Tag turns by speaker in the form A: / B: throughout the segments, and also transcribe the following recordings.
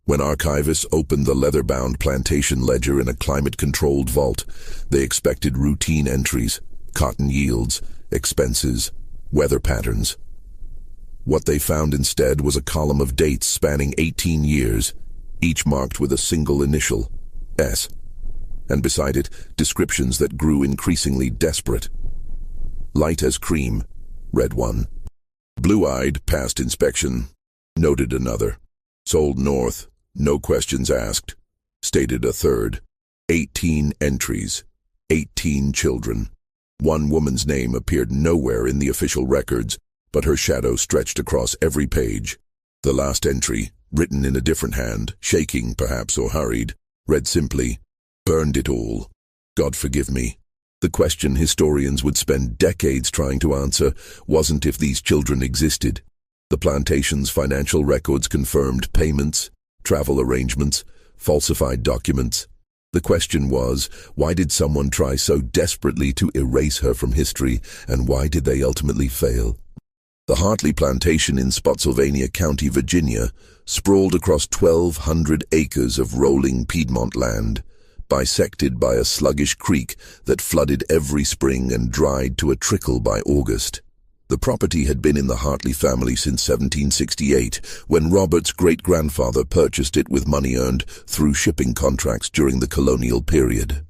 A: When archivists opened the leather-bound plantation ledger in a climate-controlled vault, they expected routine entries, cotton yields, expenses, weather patterns. What they found instead was a column of dates spanning 18 years, each marked with a single initial, S, and beside it, descriptions that grew increasingly desperate. Light as cream, read one. Blue-eyed, passed inspection, noted another. Sold north, no questions asked, stated a third. 18 entries, 18 children. One woman's name appeared nowhere in the official records, but her shadow stretched across every page. The last entry, written in a different hand, shaking perhaps or hurried, read simply, "Burned it all. God forgive me." The question historians would spend decades trying to answer wasn't if these children existed. The plantation's financial records confirmed payments, travel arrangements, falsified documents. The question was, why did someone try so desperately to erase her from history, and why did they ultimately fail? The Hartley Plantation in Spotsylvania County, Virginia, sprawled across 1,200 acres of rolling Piedmont land, bisected by a sluggish creek that flooded every spring and dried to a trickle by August. The property had been in the Hartley family since 1768, when Robert's great-grandfather purchased it with money earned through shipping contracts during the colonial period.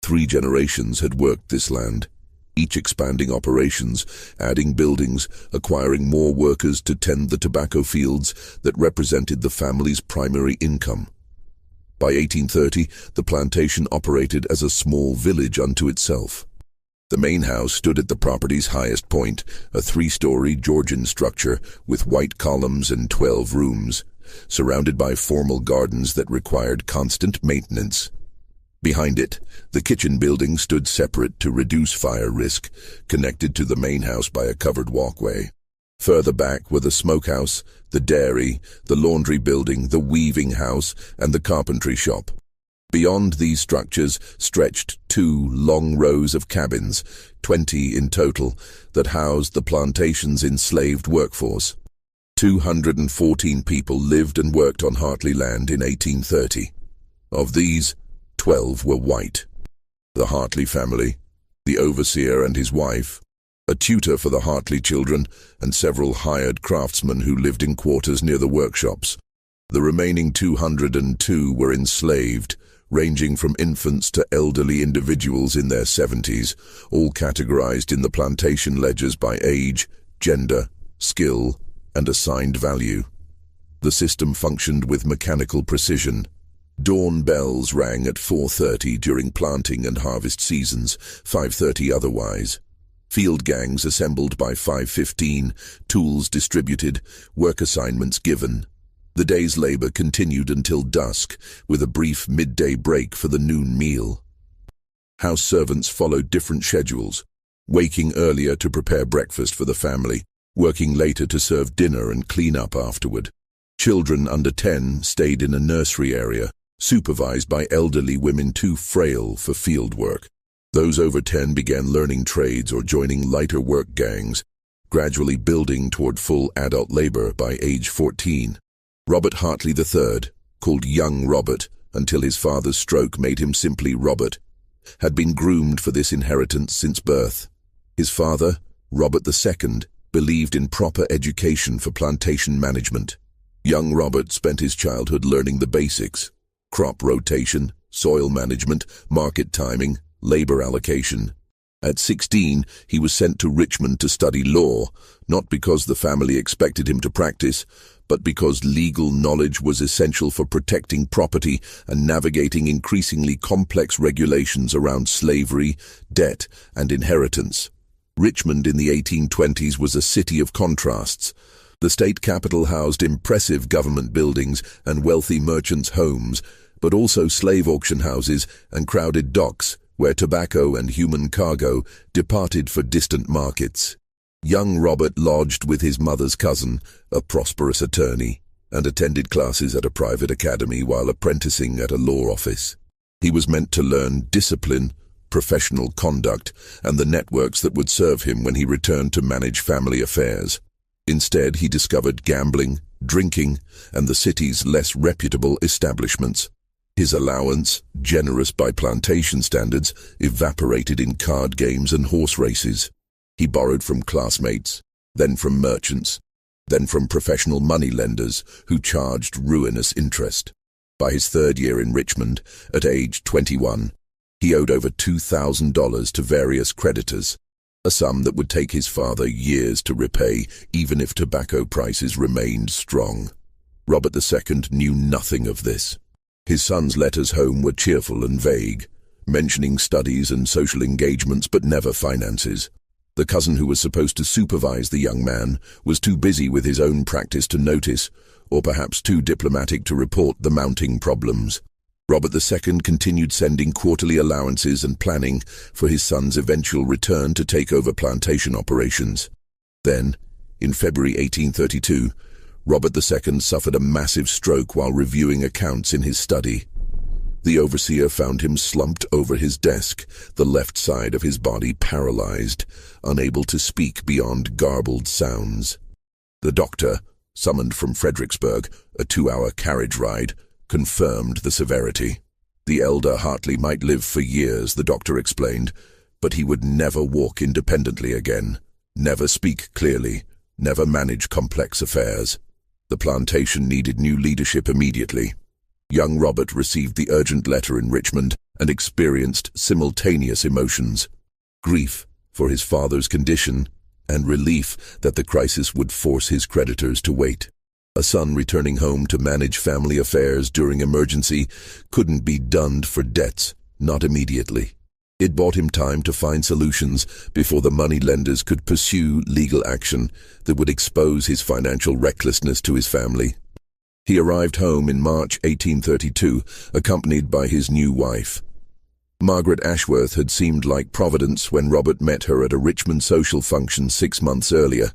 A: 3 generations had worked this land, each expanding operations, adding buildings, acquiring more workers to tend the tobacco fields that represented the family's primary income. By 1830, the plantation operated as a small village unto itself. The main house stood at the property's highest point, a 3-story Georgian structure with white columns and 12 rooms, surrounded by formal gardens that required constant maintenance. Behind it, the kitchen building stood separate to reduce fire risk, connected to the main house by a covered walkway. Further back were the smokehouse, the dairy, the laundry building, the weaving house, and the carpentry shop. Beyond these structures stretched 2 long rows of cabins, 20 in total, that housed the plantation's enslaved workforce. 214 people lived and worked on Hartley land in 1830. Of these, 12 were white. The Hartley family, the overseer and his wife, a tutor for the Hartley children, and several hired craftsmen who lived in quarters near the workshops. The remaining 202 were enslaved, ranging from infants to elderly individuals in their 70s, all categorized in the plantation ledgers by age, gender, skill, and assigned value. The system functioned with mechanical precision. Dawn bells rang at 4:30 during planting and harvest seasons, 5:30 otherwise. Field gangs assembled by 5:15, tools distributed, work assignments given. The day's labor continued until dusk, with a brief midday break for the noon meal. House servants followed different schedules, waking earlier to prepare breakfast for the family, working later to serve dinner and clean up afterward. Children under 10 stayed in a nursery area, supervised by elderly women too frail for field work. Those over 10 began learning trades or joining lighter work gangs, gradually building toward full adult labor by age 14. Robert Hartley III, called Young Robert until his father's stroke made him simply Robert, had been groomed for this inheritance since birth. His father, Robert II, believed in proper education for plantation management. Young Robert spent his childhood learning the basics: crop rotation, soil management, market timing, labor allocation. At 16, he was sent to Richmond to study law, not because the family expected him to practice, but because legal knowledge was essential for protecting property and navigating increasingly complex regulations around slavery, debt, and inheritance. Richmond in the 1820s was a city of contrasts. The state capital housed impressive government buildings and wealthy merchants' homes, but also slave auction houses and crowded docks, where tobacco and human cargo departed for distant markets. Young Robert lodged with his mother's cousin, a prosperous attorney, and attended classes at a private academy while apprenticing at a law office. He was meant to learn discipline, professional conduct, and the networks that would serve him when he returned to manage family affairs. Instead, he discovered gambling, drinking, and the city's less reputable establishments. His allowance, generous by plantation standards, evaporated in card games and horse races. He borrowed from classmates, then from merchants, then from professional moneylenders who charged ruinous interest. By his third year in Richmond, at age 21, he owed over $2,000 to various creditors, a sum that would take his father years to repay, even if tobacco prices remained strong. Robert II knew nothing of this. His son's letters home were cheerful and vague, mentioning studies and social engagements but never finances. The cousin who was supposed to supervise the young man was too busy with his own practice to notice, or perhaps too diplomatic to report the mounting problems. Robert II continued sending quarterly allowances and planning for his son's eventual return to take over plantation operations. Then, in February 1832, Robert II suffered a massive stroke while reviewing accounts in his study. The overseer found him slumped over his desk, the left side of his body paralyzed, unable to speak beyond garbled sounds. The doctor, summoned from Fredericksburg, a 2-hour carriage ride, confirmed the severity. The elder Hartley might live for years, the doctor explained, but he would never walk independently again, never speak clearly, never manage complex affairs. The plantation needed new leadership immediately. Young Robert received the urgent letter in Richmond and experienced simultaneous emotions: grief for his father's condition and relief that the crisis would force his creditors to wait. A son returning home to manage family affairs during emergency couldn't be dunned for debts, not immediately. It bought him time to find solutions before the moneylenders could pursue legal action that would expose his financial recklessness to his family. He arrived home in March 1832, accompanied by his new wife. Margaret Ashworth had seemed like Providence when Robert met her at a Richmond social function 6 months earlier.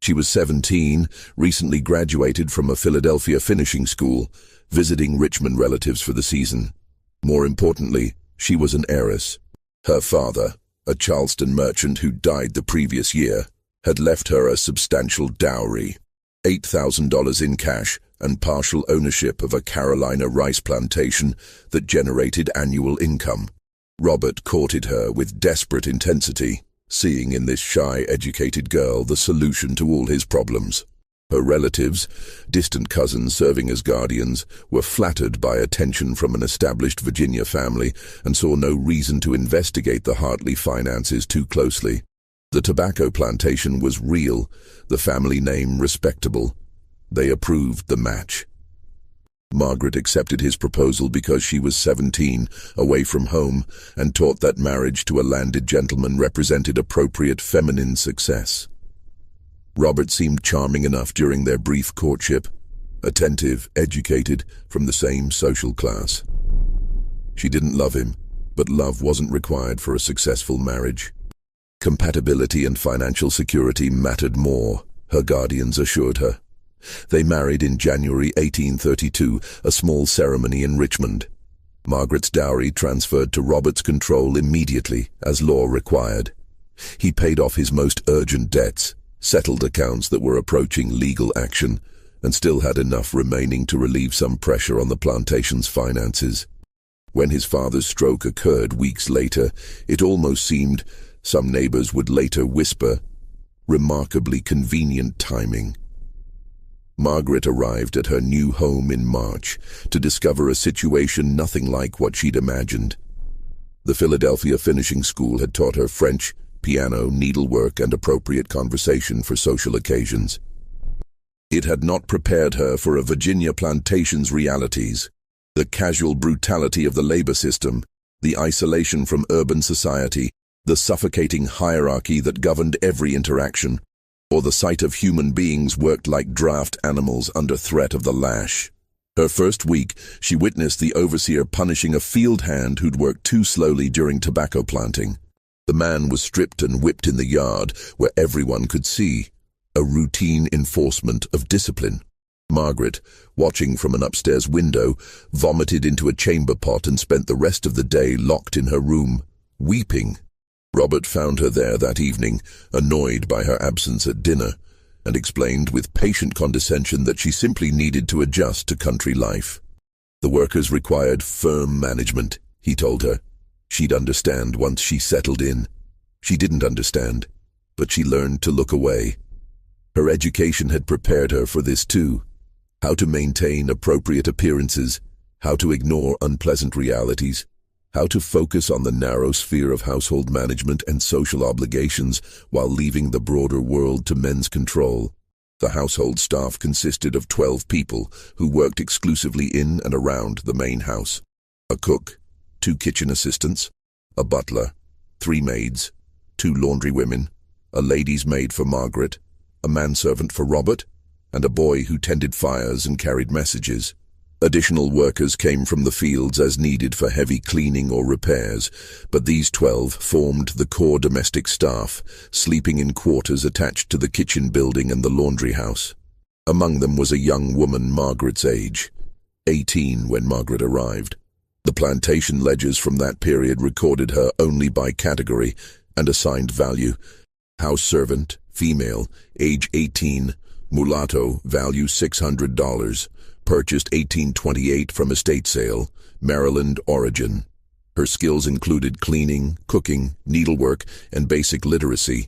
A: She was 17, recently graduated from a Philadelphia finishing school, visiting Richmond relatives for the season. More importantly, she was an heiress. Her father, a Charleston merchant who died the previous year, had left her a substantial dowry, $8,000 in cash and partial ownership of a Carolina rice plantation that generated annual income. Robert courted her with desperate intensity, seeing in this shy, educated girl the solution to all his problems. Her relatives, distant cousins serving as guardians, were flattered by attention from an established Virginia family and saw no reason to investigate the Hartley finances too closely. The tobacco plantation was real, the family name respectable. They approved the match. Margaret accepted his proposal because she was 17, away from home, and taught that marriage to a landed gentleman represented appropriate feminine success. Robert seemed charming enough during their brief courtship, attentive, educated, from the same social class. She didn't love him, but love wasn't required for a successful marriage. Compatibility and financial security mattered more, her guardians assured her. They married in January 1832, a small ceremony in Richmond. Margaret's dowry transferred to Robert's control immediately, as law required. He paid off his most urgent debts, settled accounts that were approaching legal action, and still had enough remaining to relieve some pressure on the plantation's finances. When his father's stroke occurred weeks later, it almost seemed, some neighbors would later whisper, remarkably convenient timing. Margaret arrived at her new home in March to discover a situation nothing like what she'd imagined. The Philadelphia finishing school had taught her French, piano, needlework, and appropriate conversation for social occasions. It had not prepared her for a Virginia plantation's realities: the casual brutality of the labor system, the isolation from urban society, the suffocating hierarchy that governed every interaction, or the sight of human beings worked like draft animals under threat of the lash. Her first week, she witnessed the overseer punishing a field hand who'd worked too slowly during tobacco planting. The man was stripped and whipped in the yard, where everyone could see, a routine enforcement of discipline. Margaret, watching from an upstairs window, vomited into a chamber pot and spent the rest of the day locked in her room, weeping. Robert found her there that evening, annoyed by her absence at dinner, and explained with patient condescension that she simply needed to adjust to country life. The workers required firm management, he told her. She'd understand once she settled in. She didn't understand, but she learned to look away. Her education had prepared her for this too. How to maintain appropriate appearances, how to ignore unpleasant realities, how to focus on the narrow sphere of household management and social obligations while leaving the broader world to men's control. The household staff consisted of 12 people who worked exclusively in and around the main house. A cook, 2 kitchen assistants, a butler, 3 maids, 2 laundry women, a lady's maid for Margaret, a manservant for Robert, and a boy who tended fires and carried messages. Additional workers came from the fields as needed for heavy cleaning or repairs, but these 12 formed the core domestic staff, sleeping in quarters attached to the kitchen building and the laundry house. Among them was a young woman Margaret's age, 18 when Margaret arrived. The plantation ledgers from that period recorded her only by category and assigned value. House servant, female, age 18, mulatto, value $600. Purchased 1828 from estate sale, Maryland origin. Her skills included cleaning, cooking, needlework, and basic literacy,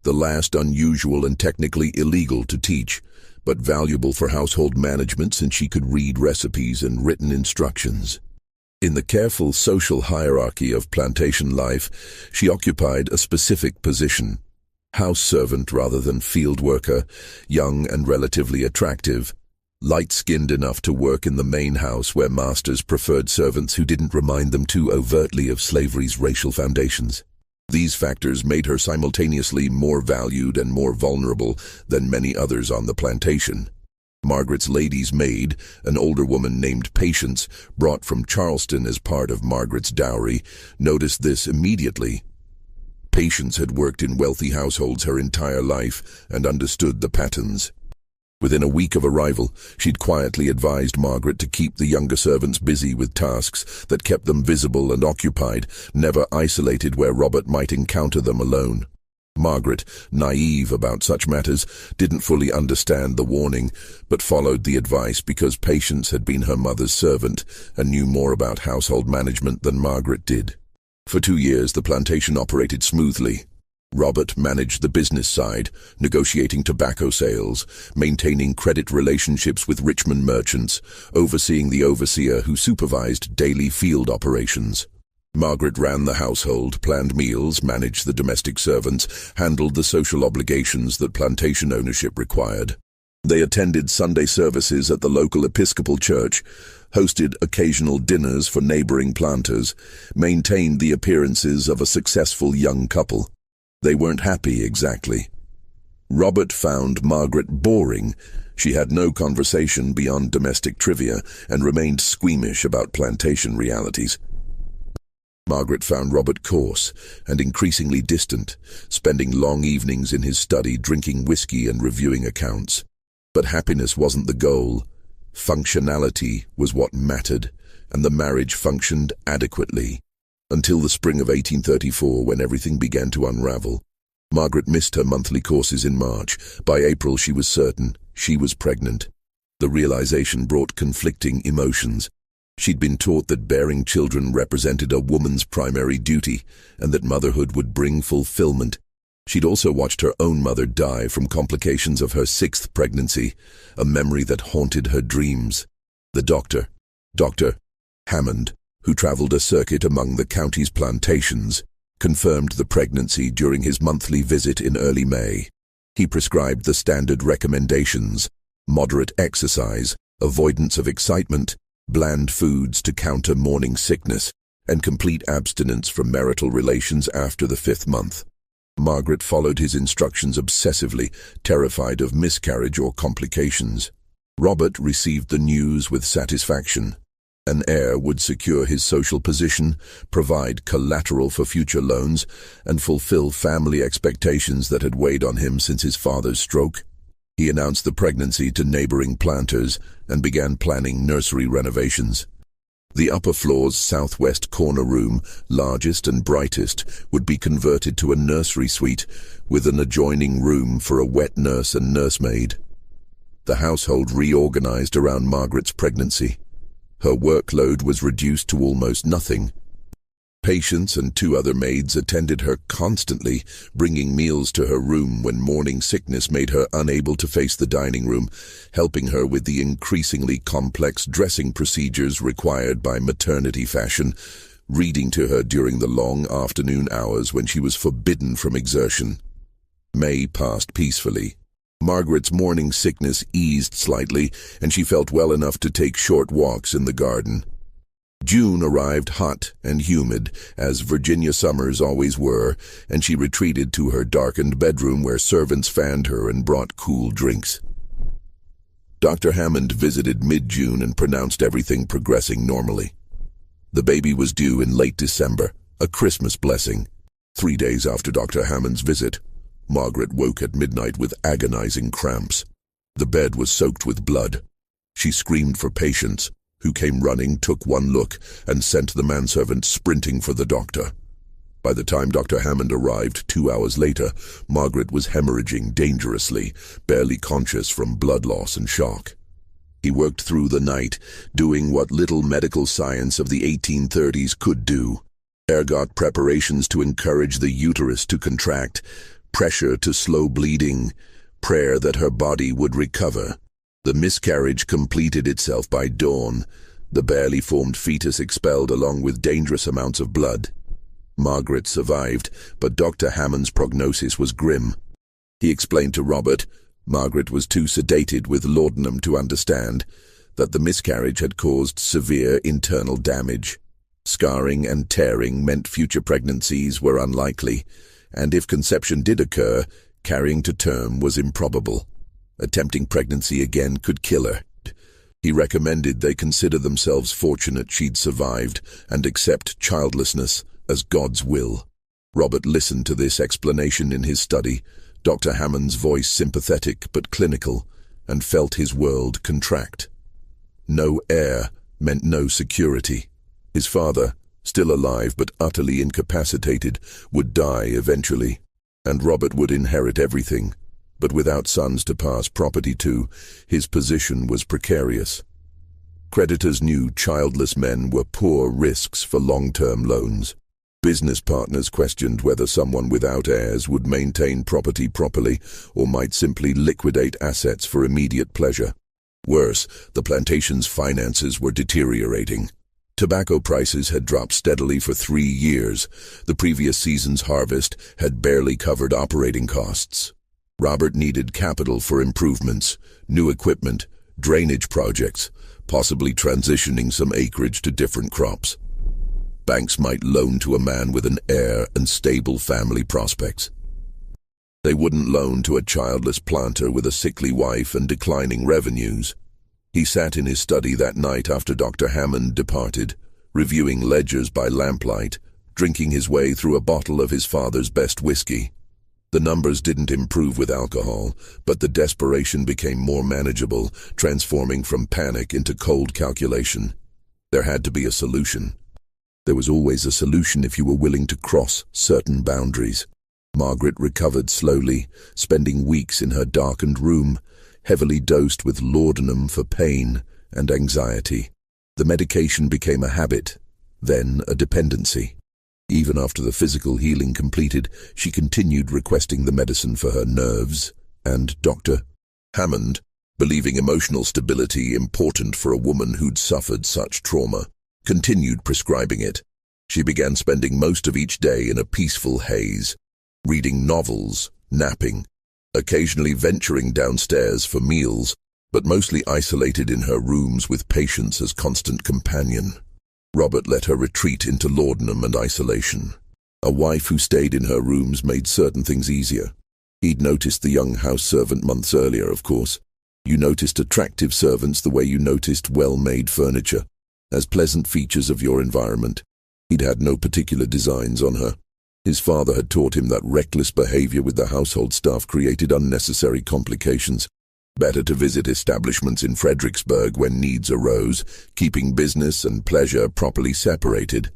A: the last unusual and technically illegal to teach, but valuable for household management since she could read recipes and written instructions. In the careful social hierarchy of plantation life, she occupied a specific position. House servant rather than field worker, young and relatively attractive, light-skinned enough to work in the main house where masters preferred servants who didn't remind them too overtly of slavery's racial foundations. These factors made her simultaneously more valued and more vulnerable than many others on the plantation. Margaret's lady's maid, an older woman named Patience, brought from Charleston as part of Margaret's dowry, noticed this immediately. Patience had worked in wealthy households her entire life and understood the patterns. Within a week of arrival, she'd quietly advised Margaret to keep the younger servants busy with tasks that kept them visible and occupied, never isolated where Robert might encounter them alone. Margaret, naive about such matters, didn't fully understand the warning, but followed the advice because Patience had been her mother's servant and knew more about household management than Margaret did. For 2 years, the plantation operated smoothly. Robert managed the business side, negotiating tobacco sales, maintaining credit relationships with Richmond merchants, overseeing the overseer who supervised daily field operations. Margaret ran the household, planned meals, managed the domestic servants, handled the social obligations that plantation ownership required. They attended Sunday services at the local Episcopal church, hosted occasional dinners for neighboring planters, maintained the appearances of a successful young couple. They weren't happy exactly. Robert found Margaret boring. She had no conversation beyond domestic trivia and remained squeamish about plantation realities. Margaret found Robert coarse and increasingly distant, spending long evenings in his study drinking whiskey and reviewing accounts. But happiness wasn't the goal. Functionality was what mattered, and the marriage functioned adequately. Until the spring of 1834, when everything began to unravel. Margaret missed her monthly courses in March. By April, she was certain she was pregnant. The realization brought conflicting emotions. She'd been taught that bearing children represented a woman's primary duty, and that motherhood would bring fulfillment. She'd also watched her own mother die from complications of her 6th pregnancy, a memory that haunted her dreams. The doctor, Dr. Hammond, who traveled a circuit among the county's plantations, confirmed the pregnancy during his monthly visit in early May. He prescribed the standard recommendations: moderate exercise, avoidance of excitement, bland foods to counter morning sickness, and complete abstinence from marital relations after the 5th month. Margaret followed his instructions obsessively, terrified of miscarriage or complications. Robert received the news with satisfaction. An heir would secure his social position, provide collateral for future loans, and fulfill family expectations that had weighed on him since his father's stroke. He announced the pregnancy to neighboring planters and began planning nursery renovations. The upper floor's southwest corner room, largest and brightest, would be converted to a nursery suite, with an adjoining room for a wet nurse and nursemaid. The household reorganized around Margaret's pregnancy. Her workload was reduced to almost nothing. Patients and 2 other maids attended her constantly, bringing meals to her room when morning sickness made her unable to face the dining room, helping her with the increasingly complex dressing procedures required by maternity fashion, reading to her during the long afternoon hours when she was forbidden from exertion. May passed peacefully. Margaret's morning sickness eased slightly, and she felt well enough to take short walks in the garden. June arrived hot and humid, as Virginia summers always were, and she retreated to her darkened bedroom where servants fanned her and brought cool drinks. Dr. Hammond visited mid-June and pronounced everything progressing normally. The baby was due in late December, a Christmas blessing. 3 days after Dr. Hammond's visit, Margaret woke at midnight with agonizing cramps. The bed was soaked with blood. She screamed for patients, who came running, took one look, and sent the manservant sprinting for the doctor. By the time Dr. Hammond arrived 2 hours later, Margaret was hemorrhaging dangerously, barely conscious from blood loss and shock. He worked through the night, doing what little medical science of the 1830s could do. Ergot preparations to encourage the uterus to contract, pressure to slow bleeding, prayer that her body would recover. The miscarriage completed itself by dawn, the barely formed fetus expelled along with dangerous amounts of blood. Margaret survived, but Dr. Hammond's prognosis was grim. He explained to Robert, Margaret was too sedated with laudanum to understand, that the miscarriage had caused severe internal damage. Scarring and tearing meant future pregnancies were unlikely, and if conception did occur, carrying to term was improbable. Attempting pregnancy again could kill her. He recommended they consider themselves fortunate she'd survived and accept childlessness as God's will. Robert listened to this explanation in his study, Dr. Hammond's voice sympathetic but clinical, and felt his world contract. No heir meant no security. His father, still alive but utterly incapacitated, would die eventually, and Robert would inherit everything. But without sons to pass property to, his position was precarious. Creditors knew childless men were poor risks for long-term loans. Business partners questioned whether someone without heirs would maintain property properly or might simply liquidate assets for immediate pleasure. Worse, the plantation's finances were deteriorating. Tobacco prices had dropped steadily for 3 years. The previous season's harvest had barely covered operating costs. Robert needed capital for improvements, new equipment, drainage projects, possibly transitioning some acreage to different crops. Banks might loan to a man with an heir and stable family prospects. They wouldn't loan to a childless planter with a sickly wife and declining revenues. He sat in his study that night after Dr. Hammond departed, reviewing ledgers by lamplight, drinking his way through a bottle of his father's best whiskey. The numbers didn't improve with alcohol, but the desperation became more manageable, transforming from panic into cold calculation. There had to be a solution. There was always a solution if you were willing to cross certain boundaries. Margaret recovered slowly, spending weeks in her darkened room, heavily dosed with laudanum for pain and anxiety. The medication became a habit, then a dependency. Even after the physical healing completed, she continued requesting the medicine for her nerves, and Dr. Hammond, believing emotional stability important for a woman who'd suffered such trauma, continued prescribing it. She began spending most of each day in a peaceful haze, reading novels, napping, occasionally venturing downstairs for meals, but mostly isolated in her rooms with patients as constant companion. Robert let her retreat into laudanum and isolation. A wife who stayed in her rooms made certain things easier. He'd noticed the young house servant months earlier, of course. You noticed attractive servants the way you noticed well-made furniture, as pleasant features of your environment. He'd had no particular designs on her. His father had taught him that reckless behavior with the household staff created unnecessary complications. Better to visit establishments in Fredericksburg when needs arose, keeping business and pleasure properly separated.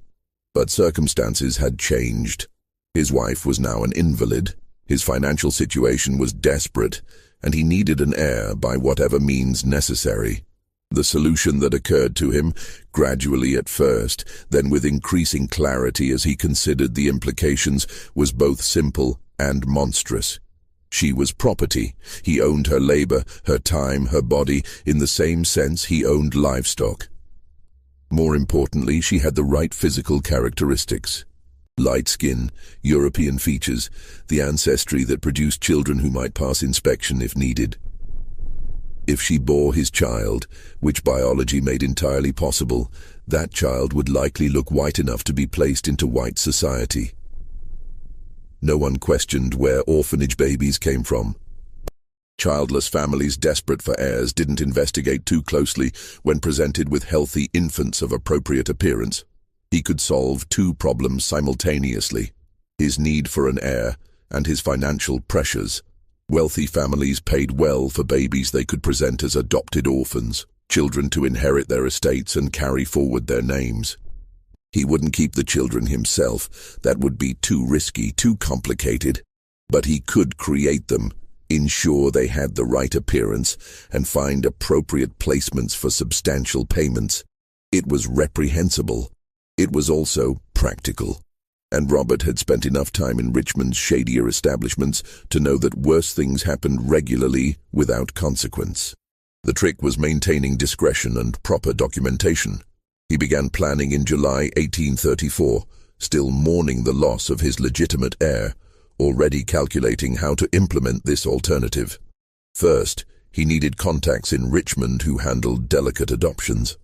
A: But circumstances had changed. His wife was now an invalid, his financial situation was desperate, and he needed an heir by whatever means necessary. The solution that occurred to him, gradually at first, then with increasing clarity as he considered the implications, was both simple and monstrous. She was property. He owned her labor, her time, her body, in the same sense he owned livestock. More importantly, she had the right physical characteristics. Light skin, European features, the ancestry that produced children who might pass inspection if needed. If she bore his child, which biology made entirely possible, that child would likely look white enough to be placed into white society. No one questioned where orphanage babies came from. Childless families desperate for heirs didn't investigate too closely when presented with healthy infants of appropriate appearance. He could solve two problems simultaneously: his need for an heir and his financial pressures. Wealthy families paid well for babies they could present as adopted orphans, children to inherit their estates and carry forward their names. He wouldn't keep the children himself. That would be too risky, too complicated. But he could create them, ensure they had the right appearance, and find appropriate placements for substantial payments. It was reprehensible. It was also practical. And Robert had spent enough time in Richmond's shadier establishments to know that worse things happened regularly without consequence. The trick was maintaining discretion and proper documentation. He began planning in July 1834, still mourning the loss of his legitimate heir, already calculating how to implement this alternative. First, he needed contacts in Richmond who handled delicate adoptions.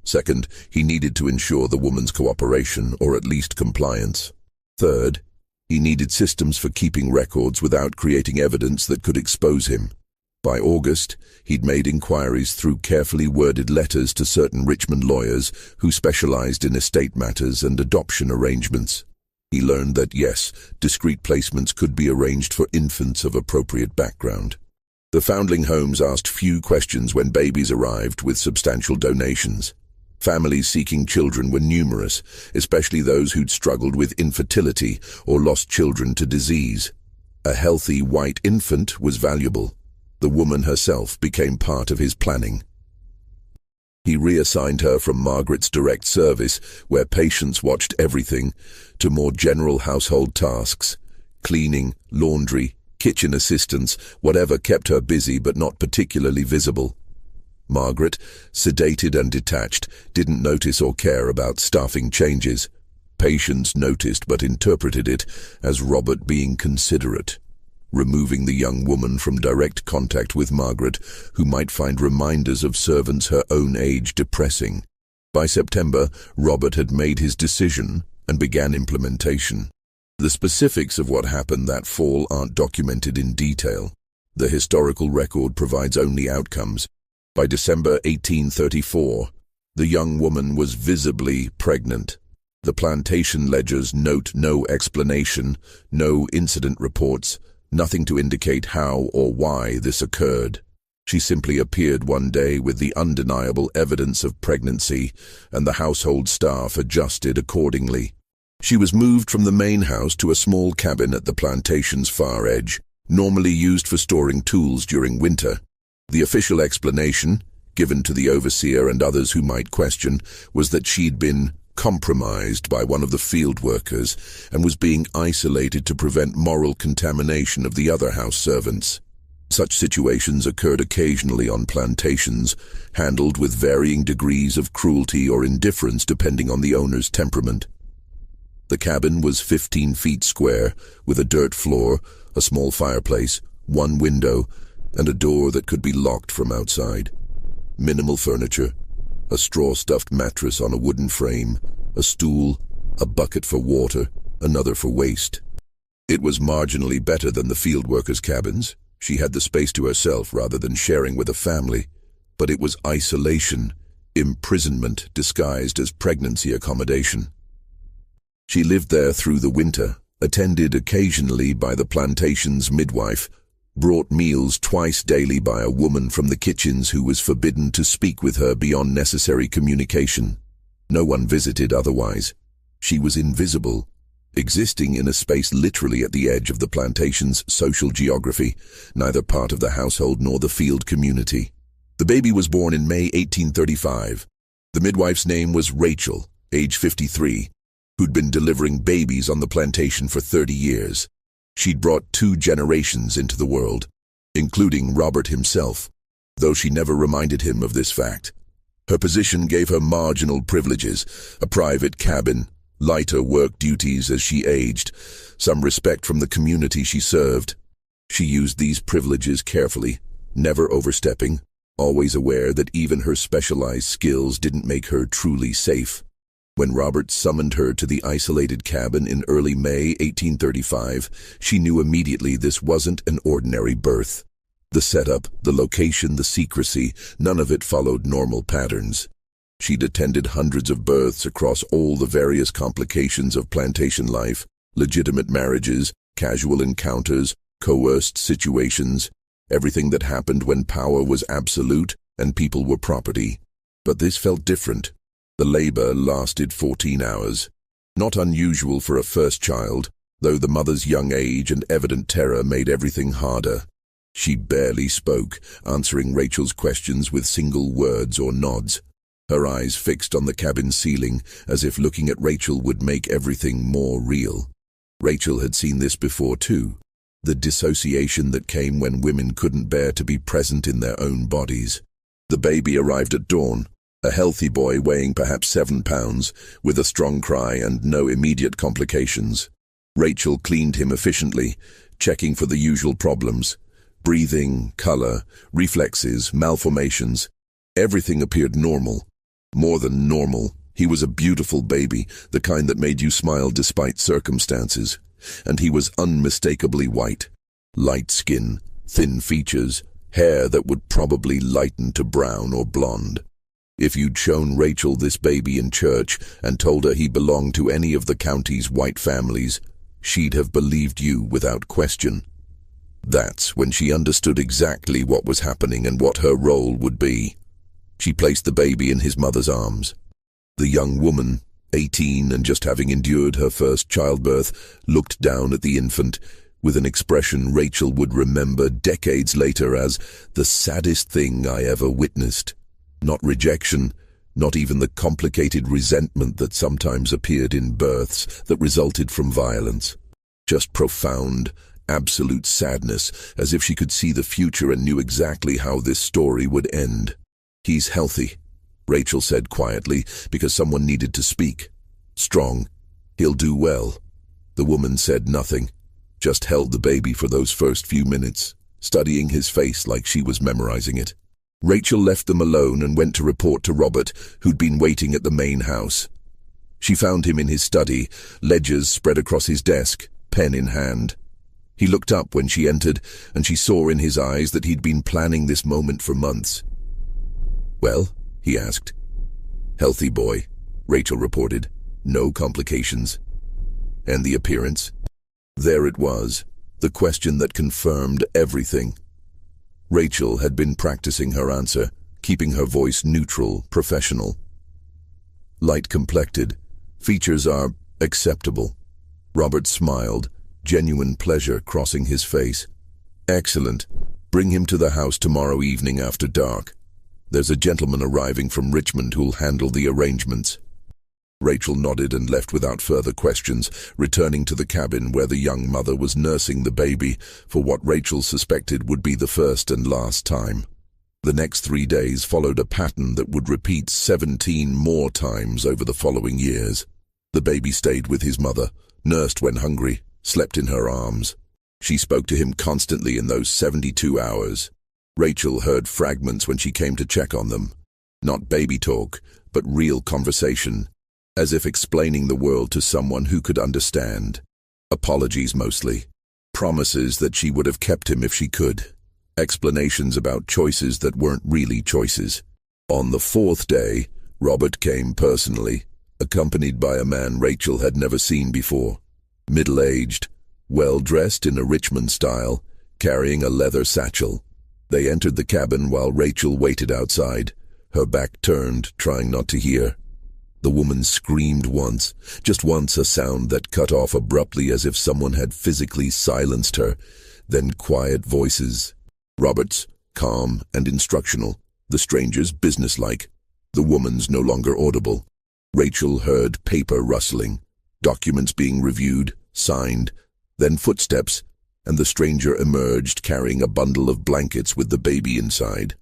A: Second, he needed to ensure the woman's cooperation, or at least compliance. Third, he needed systems for keeping records without creating evidence that could expose him. By August, he'd made inquiries through carefully worded letters to certain Richmond lawyers who specialized in estate matters and adoption arrangements. He learned that, yes, discreet placements could be arranged for infants of appropriate background. The foundling homes asked few questions when babies arrived with substantial donations. Families seeking children were numerous, especially those who'd struggled with infertility or lost children to disease. A healthy white infant was valuable. The woman herself became part of his planning. He reassigned her from Margaret's direct service, where patients watched everything, to more general household tasks: cleaning, laundry, kitchen assistance, whatever kept her busy but not particularly visible. Margaret, sedated and detached, didn't notice or care about staffing changes. Patients noticed but interpreted it as Robert being considerate, removing the young woman from direct contact with Margaret, who might find reminders of servants her own age depressing. By September, Robert had made his decision and began implementation. The specifics of what happened that fall aren't documented in detail. The historical record provides only outcomes. By December 1834, the young woman was visibly pregnant. The plantation ledgers note no explanation, no incident reports, nothing to indicate how or why this occurred. She simply appeared one day with the undeniable evidence of pregnancy, and the household staff adjusted accordingly. She was moved from the main house to a small cabin at the plantation's far edge, normally used for storing tools during winter. The official explanation, given to the overseer and others who might question, was that she'd been compromised by one of the field workers and was being isolated to prevent moral contamination of the other house servants. Such situations occurred occasionally on plantations, handled with varying degrees of cruelty or indifference depending on the owner's temperament. The cabin was 15 feet square, with a dirt floor, a small fireplace, one window, and a door that could be locked from outside. Minimal furniture: a straw-stuffed mattress on a wooden frame, a stool, a bucket for water, another for waste. It was marginally better than the field workers' cabins. She had the space to herself rather than sharing with a family. But it was isolation, imprisonment disguised as pregnancy accommodation. She lived there through the winter, attended occasionally by the plantation's midwife, brought meals twice daily by a woman from the kitchens who was forbidden to speak with her beyond necessary communication. No one visited otherwise. She was invisible, existing in a space literally at the edge of the plantation's social geography, neither part of the household nor the field community. The baby was born in May 1835. The midwife's name was Rachel, age 53, who'd been delivering babies on the plantation for 30 years. She'd brought 2 generations into the world, including Robert himself, though she never reminded him of this fact. Her position gave her marginal privileges, a private cabin, lighter work duties as she aged, some respect from the community she served. She used these privileges carefully, never overstepping, always aware that even her specialized skills didn't make her truly safe. When Robert summoned her to the isolated cabin in early May 1835, she knew immediately this wasn't an ordinary birth. The setup, the location, the secrecy, none of it followed normal patterns. She'd attended hundreds of births across all the various complications of plantation life, legitimate marriages, casual encounters, coerced situations, everything that happened when power was absolute and people were property. But this felt different. The labor lasted 14 hours. Not unusual for a first child, though the mother's young age and evident terror made everything harder. She barely spoke, answering Rachel's questions with single words or nods, her eyes fixed on the cabin ceiling, as if looking at Rachel would make everything more real. Rachel had seen this before too, the dissociation that came when women couldn't bear to be present in their own bodies. The baby arrived at dawn, a healthy boy weighing perhaps 7 pounds, with a strong cry and no immediate complications. Rachel cleaned him efficiently, checking for the usual problems. Breathing, color, reflexes, malformations. Everything appeared normal. More than normal. He was a beautiful baby, the kind that made you smile despite circumstances. And he was unmistakably white. Light skin, thin features, hair that would probably lighten to brown or blonde. If you'd shown Rachel this baby in church and told her he belonged to any of the county's white families, she'd have believed you without question. That's when she understood exactly what was happening and what her role would be. She placed the baby in his mother's arms. The young woman, 18 and just having endured her first childbirth, looked down at the infant with an expression Rachel would remember decades later as the saddest thing I ever witnessed. Not rejection, not even the complicated resentment that sometimes appeared in births that resulted from violence. Just profound, absolute sadness, as if she could see the future and knew exactly how this story would end. "He's healthy," Rachel said quietly, because someone needed to speak. "Strong. He'll do well." The woman said nothing, just held the baby for those first few minutes, studying his face like she was memorizing it. Rachel left them alone and went to report to Robert, who'd been waiting at the main house. She found him in his study, ledgers spread across his desk, pen in hand. He looked up when she entered, and she saw in his eyes that he'd been planning this moment for months. "Well?" he asked. "Healthy boy," Rachel reported. "No complications." And the appearance? There it was, the question that confirmed everything. Rachel had been practicing her answer, keeping her voice neutral, professional. "Light-complected. Features are acceptable." Robert smiled, genuine pleasure crossing his face. "Excellent. Bring him to the house tomorrow evening after dark. There's a gentleman arriving from Richmond who'll handle the arrangements." Rachel nodded and left without further questions, returning to the cabin where the young mother was nursing the baby for what Rachel suspected would be the first and last time. The next 3 days followed a pattern that would repeat 17 more times over the following years. The baby stayed with his mother, nursed when hungry, slept in her arms. She spoke to him constantly in those 72 hours. Rachel heard fragments when she came to check on them. Not baby talk, but real conversation, as if explaining the world to someone who could understand. Apologies mostly. Promises that she would have kept him if she could. Explanations about choices that weren't really choices. On the 4th day, Robert came personally, accompanied by a man Rachel had never seen before. Middle-aged, well-dressed in a Richmond style, carrying a leather satchel. They entered the cabin while Rachel waited outside, her back turned, trying not to hear. The woman screamed once, just once, a sound that cut off abruptly as if someone had physically silenced her. Then quiet voices. Robert's, calm and instructional. The stranger's businesslike. The woman's no longer audible. Rachel heard paper rustling, documents being reviewed, signed, then footsteps, and the stranger emerged carrying a bundle of blankets with the baby inside.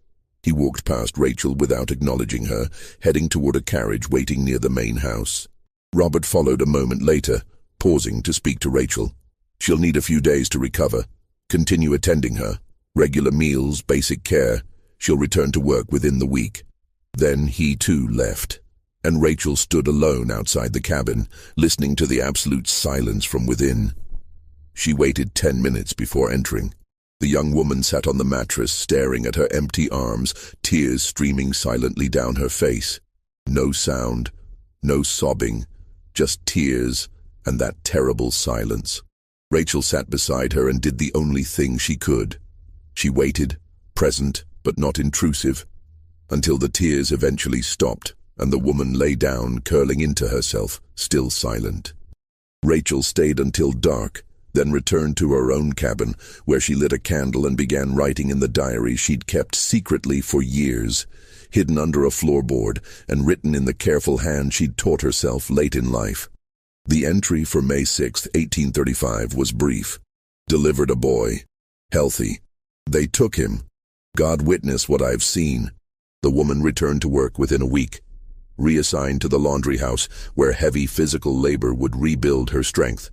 A: He walked past Rachel without acknowledging her, heading toward a carriage waiting near the main house. Robert followed a moment later, pausing to speak to Rachel. She'll need a few days to recover. Continue attending her. Regular meals, basic care. She'll return to work within the week. Then he too left, and Rachel stood alone outside the cabin, listening to the absolute silence from within. She waited 10 minutes before entering. The young woman sat on the mattress, staring at her empty arms, tears streaming silently down her face. No sound, no sobbing, just tears and that terrible silence. Rachel sat beside her and did the only thing she could. She waited, present but not intrusive, until the tears eventually stopped and the woman lay down, curling into herself, still silent. Rachel stayed until dark, then returned to her own cabin, where she lit a candle and began writing in the diary she'd kept secretly for years, hidden under a floorboard and written in the careful hand she'd taught herself late in life. The entry for May 6, 1835 was brief. Delivered a boy. Healthy. They took him. God witness what I've seen. The woman returned to work within a week, reassigned to the laundry house, where heavy physical labor would rebuild her strength.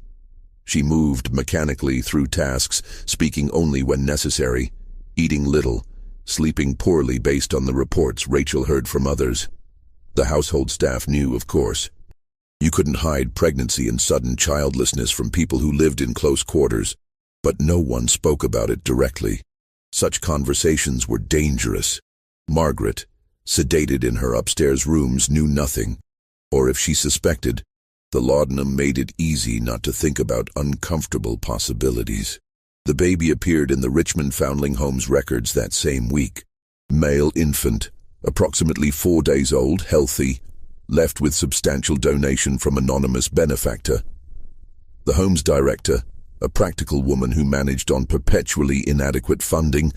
A: She moved mechanically through tasks, speaking only when necessary, eating little, sleeping poorly based on the reports Rachel heard from others. The household staff knew, of course. You couldn't hide pregnancy and sudden childlessness from people who lived in close quarters, but no one spoke about it directly. Such conversations were dangerous. Margaret, sedated in her upstairs rooms, knew nothing, or if she suspected, the laudanum made it easy not to think about uncomfortable possibilities. The baby appeared in the Richmond Foundling Home's records that same week. Male infant, approximately 4 days old, healthy, left with substantial donation from anonymous benefactor. The home's director, a practical woman who managed on perpetually inadequate funding,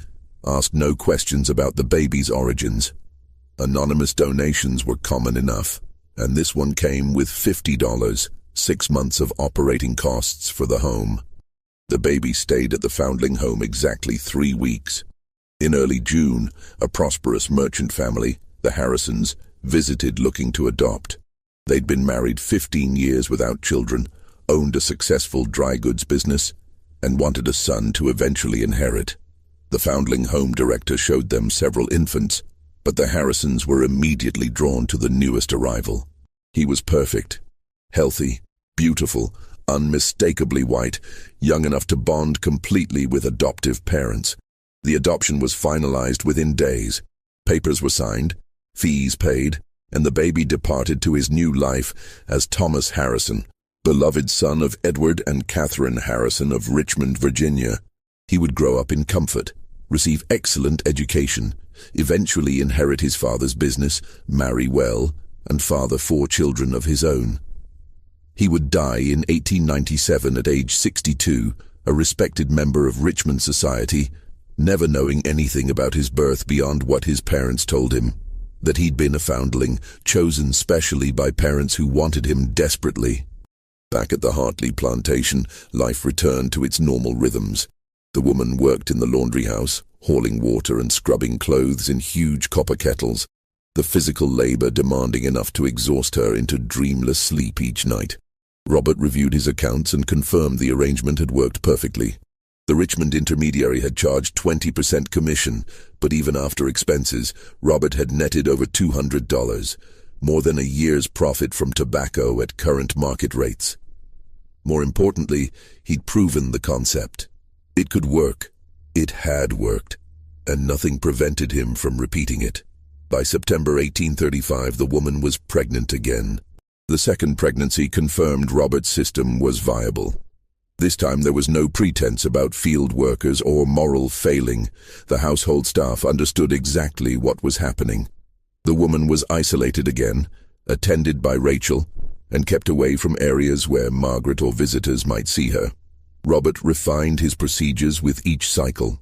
A: asked no questions about the baby's origins. Anonymous donations were common enough, and this one came with $50, 6 months of operating costs for the home. The baby stayed at the Foundling home exactly 3 weeks. In early June, a prosperous merchant family, the Harrisons, visited looking to adopt. They'd been married 15 years without children, owned a successful dry goods business, and wanted a son to eventually inherit. The Foundling home director showed them several infants, but the Harrisons were immediately drawn to the newest arrival. He was perfect, healthy, beautiful, unmistakably white, young enough to bond completely with adoptive parents. The adoption was finalized within days. Papers were signed, fees paid, and the baby departed to his new life as Thomas Harrison, beloved son of Edward and Catherine Harrison of Richmond, Virginia. He would grow up in comfort, receive excellent education, eventually inherit his father's business, marry well, and father 4 children of his own. He would die in 1897 at age 62, a respected member of Richmond society, never knowing anything about his birth beyond what his parents told him, that he'd been a foundling, chosen specially by parents who wanted him desperately. Back at the Hartley plantation, life returned to its normal rhythms. The woman worked in the laundry house, hauling water and scrubbing clothes in huge copper kettles, the physical labor demanding enough to exhaust her into dreamless sleep each night. Robert reviewed his accounts and confirmed the arrangement had worked perfectly. The Richmond intermediary had charged 20% commission, but even after expenses, Robert had netted over $200, more than a year's profit from tobacco at current market rates. More importantly, he'd proven the concept. It could work. It had worked, and nothing prevented him from repeating it. By September 1835, the woman was pregnant again. The second pregnancy confirmed Robert's system was viable. This time there was no pretense about field workers or moral failing. The household staff understood exactly what was happening. The woman was isolated again, attended by Rachel, and kept away from areas where Margaret or visitors might see her. Robert refined his procedures with each cycle.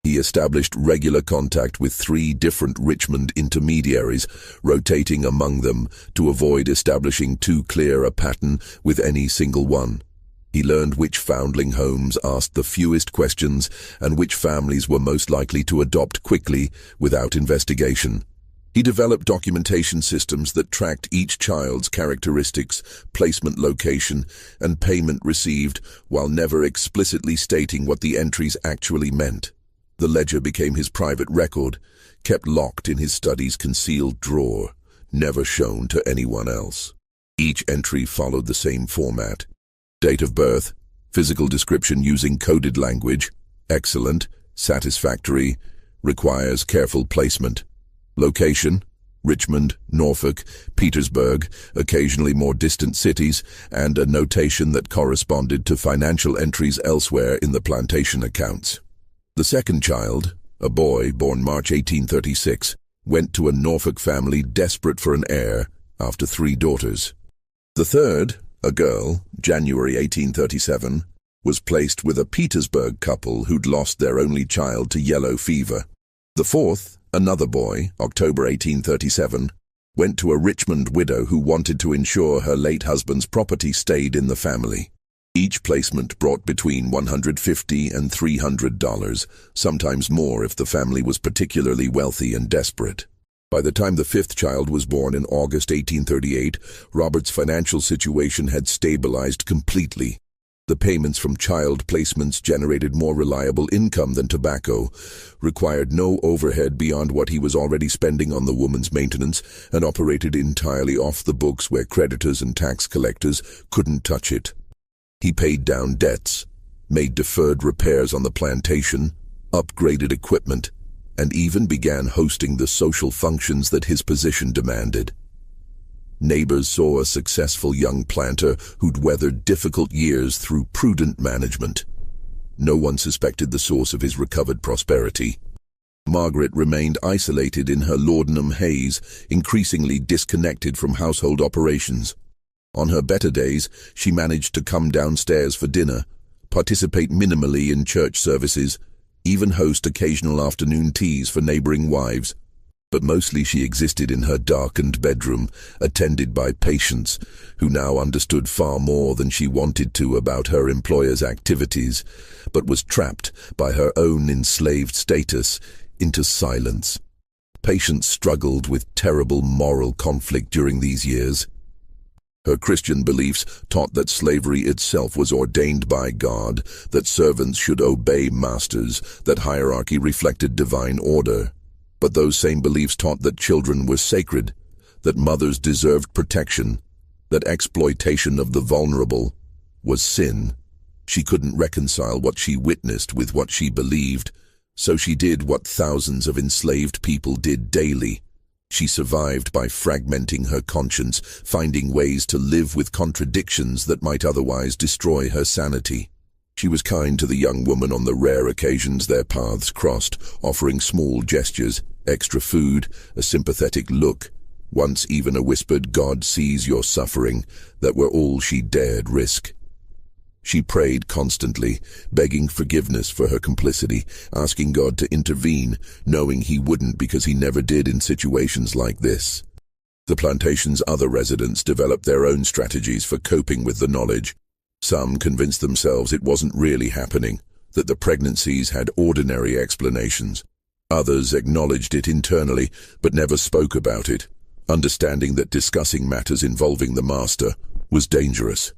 A: He established regular contact with 3 different Richmond intermediaries, rotating among them to avoid establishing too clear a pattern with any single one. He learned which foundling homes asked the fewest questions and which families were most likely to adopt quickly without investigation. He developed documentation systems that tracked each child's characteristics, placement location, and payment received, while never explicitly stating what the entries actually meant. The ledger became his private record, kept locked in his study's concealed drawer, never shown to anyone else. Each entry followed the same format. Date of birth, physical description using coded language, excellent, satisfactory, requires careful placement. Location, Richmond, Norfolk, Petersburg, occasionally more distant cities, and a notation that corresponded to financial entries elsewhere in the plantation accounts. The second child, a boy born March 1836, went to a Norfolk family desperate for an heir after 3 daughters. The third, a girl, January 1837, was placed with a Petersburg couple who'd lost their only child to yellow fever. The fourth, another boy, October 1837, went to a Richmond widow who wanted to ensure her late husband's property stayed in the family. Each placement brought between $150 and $300, sometimes more if the family was particularly wealthy and desperate. By the time the 5th child was born in August 1838, Robert's financial situation had stabilized completely. The payments from child placements generated more reliable income than tobacco, required no overhead beyond what he was already spending on the woman's maintenance, and operated entirely off the books where creditors and tax collectors couldn't touch it. He paid down debts, made deferred repairs on the plantation, upgraded equipment, and even began hosting the social functions that his position demanded. Neighbors saw a successful young planter who'd weathered difficult years through prudent management. No one suspected the source of his recovered prosperity. Margaret remained isolated in her laudanum haze, increasingly disconnected from household operations. On her better days, she managed to come downstairs for dinner, participate minimally in church services, even host occasional afternoon teas for neighboring wives. But mostly she existed in her darkened bedroom, attended by patients who now understood far more than she wanted to about her employer's activities, but was trapped by her own enslaved status into silence. Patients struggled with terrible moral conflict during these years. Her Christian beliefs taught that slavery itself was ordained by God, that servants should obey masters, that hierarchy reflected divine order. But those same beliefs taught that children were sacred, that mothers deserved protection, that exploitation of the vulnerable was sin. She couldn't reconcile what she witnessed with what she believed, so she did what thousands of enslaved people did daily. She survived by fragmenting her conscience, finding ways to live with contradictions that might otherwise destroy her sanity. She was kind to the young woman on the rare occasions their paths crossed, offering small gestures, extra food, a sympathetic look, once even a whispered "God sees your suffering," that were all she dared risk. She prayed constantly, begging forgiveness for her complicity, asking God to intervene, knowing he wouldn't because he never did in situations like this. The plantation's other residents developed their own strategies for coping with the knowledge. Some convinced themselves it wasn't really happening, that the pregnancies had ordinary explanations. Others acknowledged it internally, but never spoke about it, understanding that discussing matters involving the master was dangerous.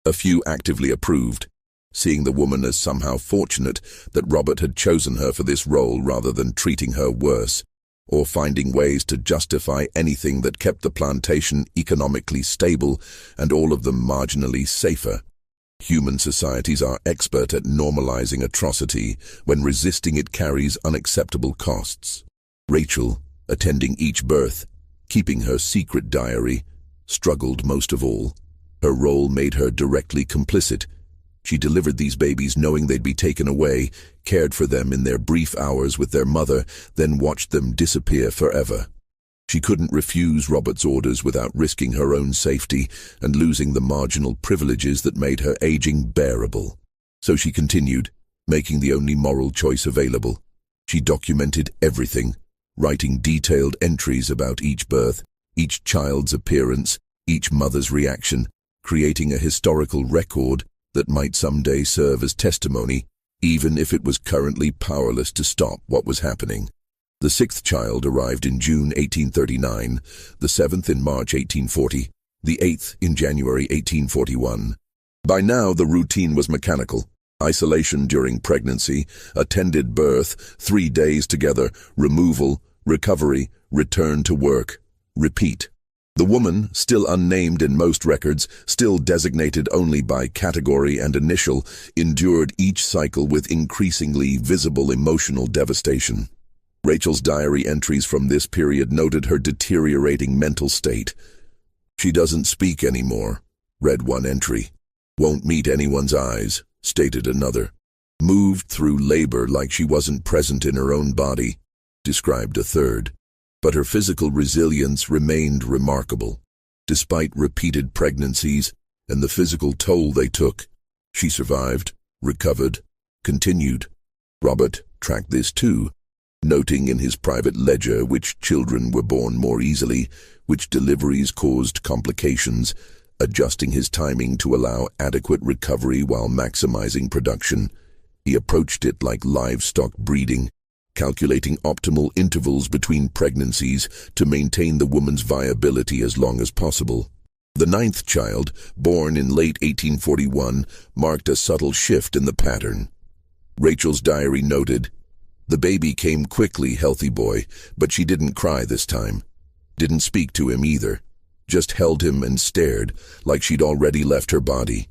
A: A few actively approved, seeing the woman as somehow fortunate that Robert had chosen her for this role rather than treating her worse, or finding ways to justify anything that kept the plantation economically stable and all of them marginally safer. Human societies are expert at normalizing atrocity when resisting it carries unacceptable costs. Rachel, attending each birth, keeping her secret diary, struggled most of all. Her role made her directly complicit, She delivered these babies knowing they'd be taken away, cared for them in their brief hours with their mother, then watched them disappear forever. She couldn't refuse Robert's orders without risking her own safety and losing the marginal privileges that made her aging bearable. So she continued, making the only moral choice available. She documented everything, writing detailed entries about each birth, each child's appearance, each mother's reaction, creating a historical record that might someday serve as testimony, even if it was currently powerless to stop what was happening. The sixth child arrived in June 1839, the seventh in March 1840, the eighth in January 1841. By now, the routine was mechanical. Isolation during pregnancy, attended birth, 3 days together, removal, recovery, return to work. Repeat. The woman, still unnamed in most records, still designated only by category and initial, endured each cycle with increasingly visible emotional devastation. Rachel's diary entries from this period noted her deteriorating mental state. "She doesn't speak anymore," read one entry. "Won't meet anyone's eyes," stated another. "Moved through labor like she wasn't present in her own body," described a third. But her physical resilience remained remarkable. Despite repeated pregnancies and the physical toll they took, she survived, recovered, continued. Robert tracked this too, noting in his private ledger which children were born more easily, which deliveries caused complications, adjusting his timing to allow adequate recovery while maximizing production. He approached it like livestock breeding, calculating optimal intervals between pregnancies to maintain the woman's viability as long as possible. The ninth child, born in late 1841, marked a subtle shift in the pattern. Rachel's diary noted, "The baby came quickly, healthy boy, but she didn't cry this time. Didn't speak to him either. Just held him and stared, like she'd already left her body."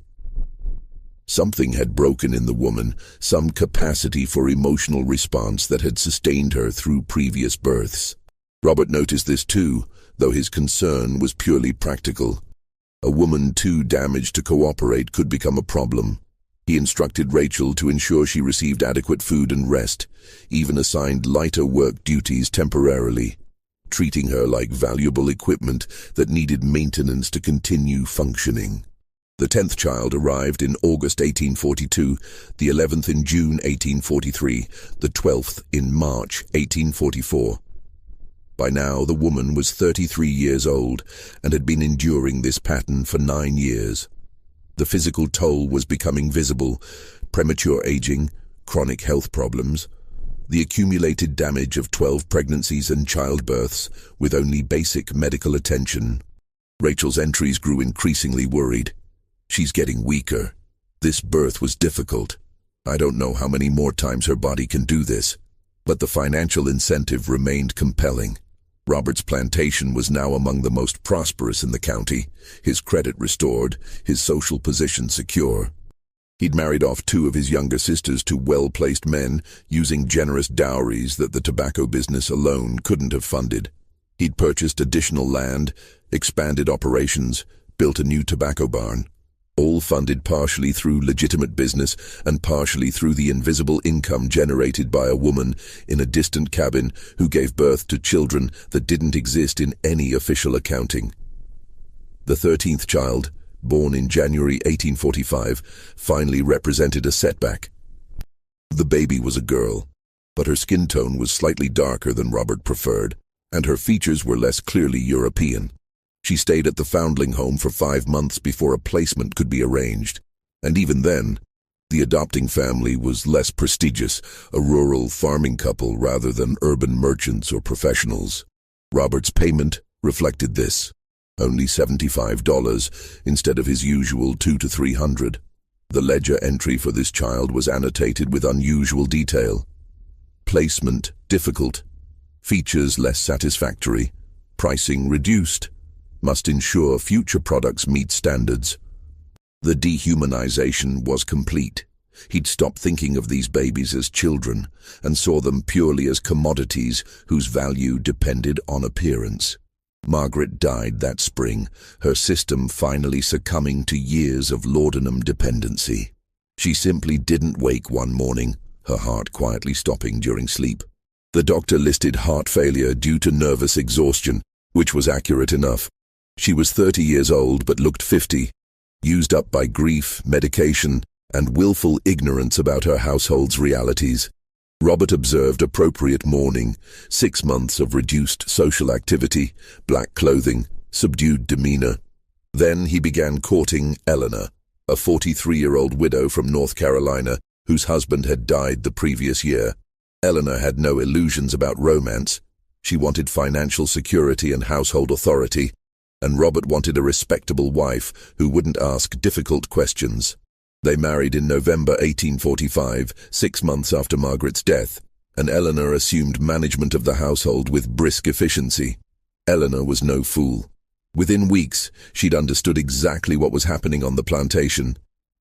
A: Something had broken in the woman, some capacity for emotional response that had sustained her through previous births. Robert noticed this too, though his concern was purely practical. A woman too damaged to cooperate could become a problem. He instructed Rachel to ensure she received adequate food and rest, even assigned lighter work duties temporarily, treating her like valuable equipment that needed maintenance to continue functioning. The 10th child arrived in August 1842, the 11th in June 1843, the 12th in March 1844. By now, the woman was 33 years old and had been enduring this pattern for 9 years. The physical toll was becoming visible: premature aging, chronic health problems, the accumulated damage of 12 pregnancies and childbirths with only basic medical attention. Rachel's entries grew increasingly worried. "She's getting weaker. This birth was difficult. I don't know how many more times her body can do this." But the financial incentive remained compelling. Robert's plantation was now among the most prosperous in the county, his credit restored, his social position secure. He'd married off 2 of his younger sisters to well-placed men, using generous dowries that the tobacco business alone couldn't have funded. He'd purchased additional land, expanded operations, built a new tobacco barn, all funded partially through legitimate business and partially through the invisible income generated by a woman in a distant cabin who gave birth to children that didn't exist in any official accounting. The 13th child, born in January 1845, finally represented a setback. The baby was a girl, but her skin tone was slightly darker than Robert preferred, and her features were less clearly European. She stayed at the foundling home for 5 months before a placement could be arranged, and even then, the adopting family was less prestigious, a rural farming couple rather than urban merchants or professionals. Robert's payment reflected this: only $75 instead of his usual $200 to $300. The ledger entry for this child was annotated with unusual detail. Placement difficult, features less satisfactory, pricing reduced. Must ensure future products meet standards. The dehumanization was complete. He'd stopped thinking of these babies as children and saw them purely as commodities whose value depended on appearance. Margaret died that spring, her system finally succumbing to years of laudanum dependency. She simply didn't wake one morning, her heart quietly stopping during sleep. The doctor listed heart failure due to nervous exhaustion, which was accurate enough. She was 30 years old but looked 50, used up by grief, medication, and willful ignorance about her household's realities. Robert observed appropriate mourning, 6 months of reduced social activity, black clothing, subdued demeanor. Then he began courting Eleanor, a 43-year-old widow from North Carolina whose husband had died the previous year. Eleanor had no illusions about romance. She wanted financial security and household authority, and Robert wanted a respectable wife who wouldn't ask difficult questions. They married in November 1845, 6 months after Margaret's death, and Eleanor assumed management of the household with brisk efficiency. Eleanor was no fool. Within weeks, she'd understood exactly what was happening on the plantation,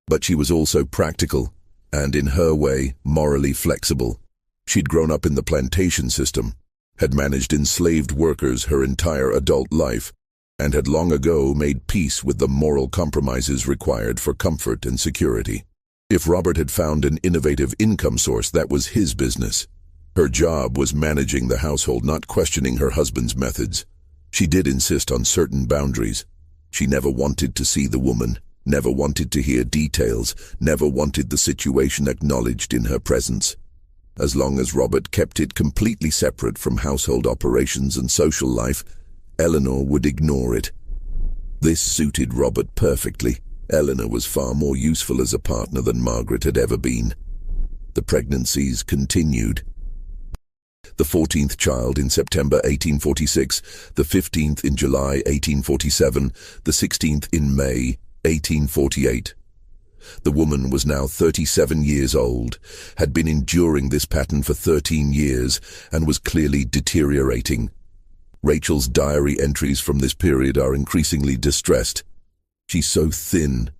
A: but she was also practical, and in her way, morally flexible. She'd grown up in the plantation system, had managed enslaved workers her entire adult life, and had long ago made peace with the moral compromises required for comfort and security. If Robert had found an innovative income source, that was his business. Her job was managing the household, not questioning her husband's methods. She did insist on certain boundaries. She never wanted to see the woman, never wanted to hear details, never wanted the situation acknowledged in her presence. As long as Robert kept it completely separate from household operations and social life, Eleanor would ignore it. This suited Robert perfectly. Eleanor was far more useful as a partner than Margaret had ever been. The pregnancies continued. The 14th child in September 1846, the 15th in July 1847, the 16th in May 1848. The woman was now 37 years old, had been enduring this pattern for 13 years, and was clearly deteriorating. Rachel's diary entries from this period are increasingly distressed. She's so thin.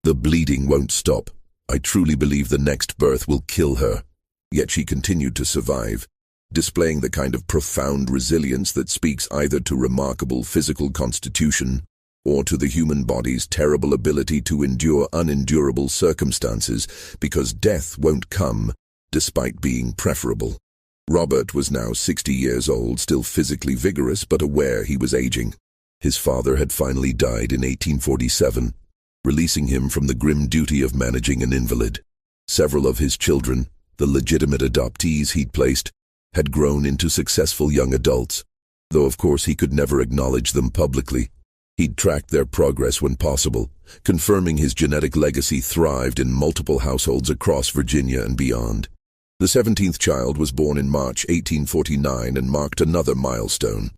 A: The bleeding won't stop. I truly believe the next birth will kill her. Yet she continued to survive, displaying the kind of profound resilience that speaks either to remarkable physical constitution or to the human body's terrible ability to endure unendurable circumstances, because death won't come despite being preferable. Robert was now 60 years old, still physically vigorous but aware he was aging. His father had finally died in 1847, releasing him from the grim duty of managing an invalid. Several of his children, the legitimate adoptees he'd placed, had grown into successful young adults, though of course he could never acknowledge them publicly. He'd tracked their progress when possible, confirming his genetic legacy thrived in multiple households across Virginia and beyond. The 17th child was born in March 1849 and marked another milestone.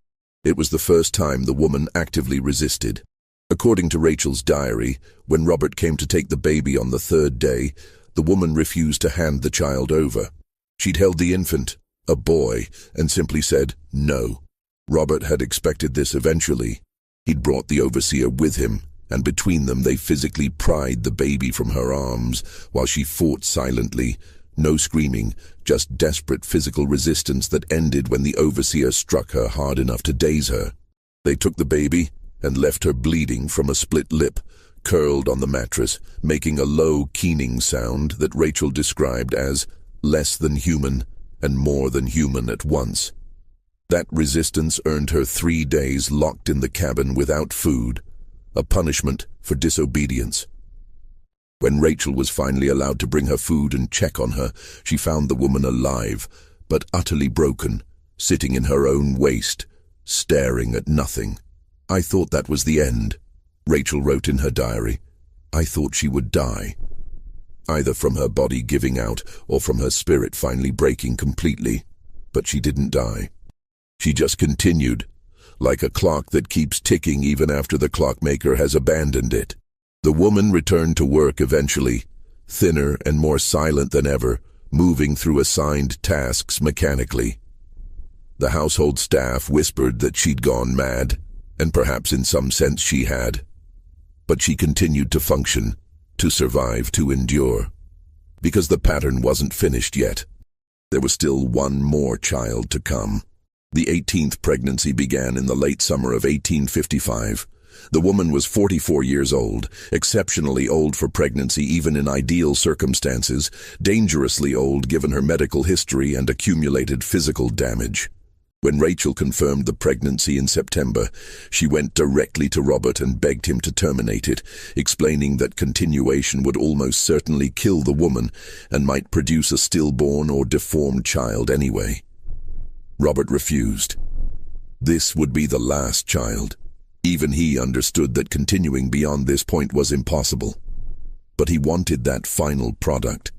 A: It was the first time the woman actively resisted. According to Rachel's diary, when Robert came to take the baby on the 3rd day, the woman refused to hand the child over. She'd held the infant, a boy, and simply said no. Robert had expected this eventually. He'd brought the overseer with him, and between them they physically pried the baby from her arms while she fought silently. No screaming, just desperate physical resistance that ended when the overseer struck her hard enough to daze her. They took the baby and left her bleeding from a split lip, curled on the mattress, making a low, keening sound that Rachel described as less than human and more than human at once. That resistance earned her 3 days locked in the cabin without food, a punishment for disobedience. When Rachel was finally allowed to bring her food and check on her, she found the woman alive, but utterly broken, sitting in her own waste, staring at nothing. I thought that was the end, Rachel wrote in her diary. I thought she would die, either from her body giving out or from her spirit finally breaking completely. But she didn't die. She just continued, like a clock that keeps ticking even after the clockmaker has abandoned it. The woman returned to work eventually, thinner and more silent than ever, moving through assigned tasks mechanically. The household staff whispered that she'd gone mad, and perhaps in some sense she had. But she continued to function, to survive, to endure. Because the pattern wasn't finished yet. There was still one more child to come. The 18th pregnancy began in the late summer of 1855. The woman was 44 years old, exceptionally old for pregnancy even in ideal circumstances, dangerously old given her medical history and accumulated physical damage. When Rachel confirmed the pregnancy in September, she went directly to Robert and begged him to terminate it, explaining that continuation would almost certainly kill the woman and might produce a stillborn or deformed child anyway. Robert refused. This would be the last child. Even he understood that continuing beyond this point was impossible. But he wanted that final product.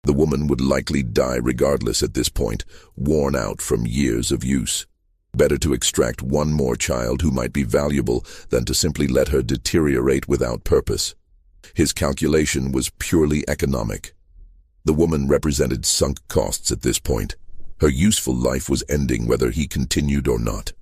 A: The woman would likely die regardless at this point, worn out from years of use. Better to extract one more child who might be valuable than to simply let her deteriorate without purpose. His calculation was purely economic. The woman represented sunk costs at this point. Her useful life was ending whether he continued or not.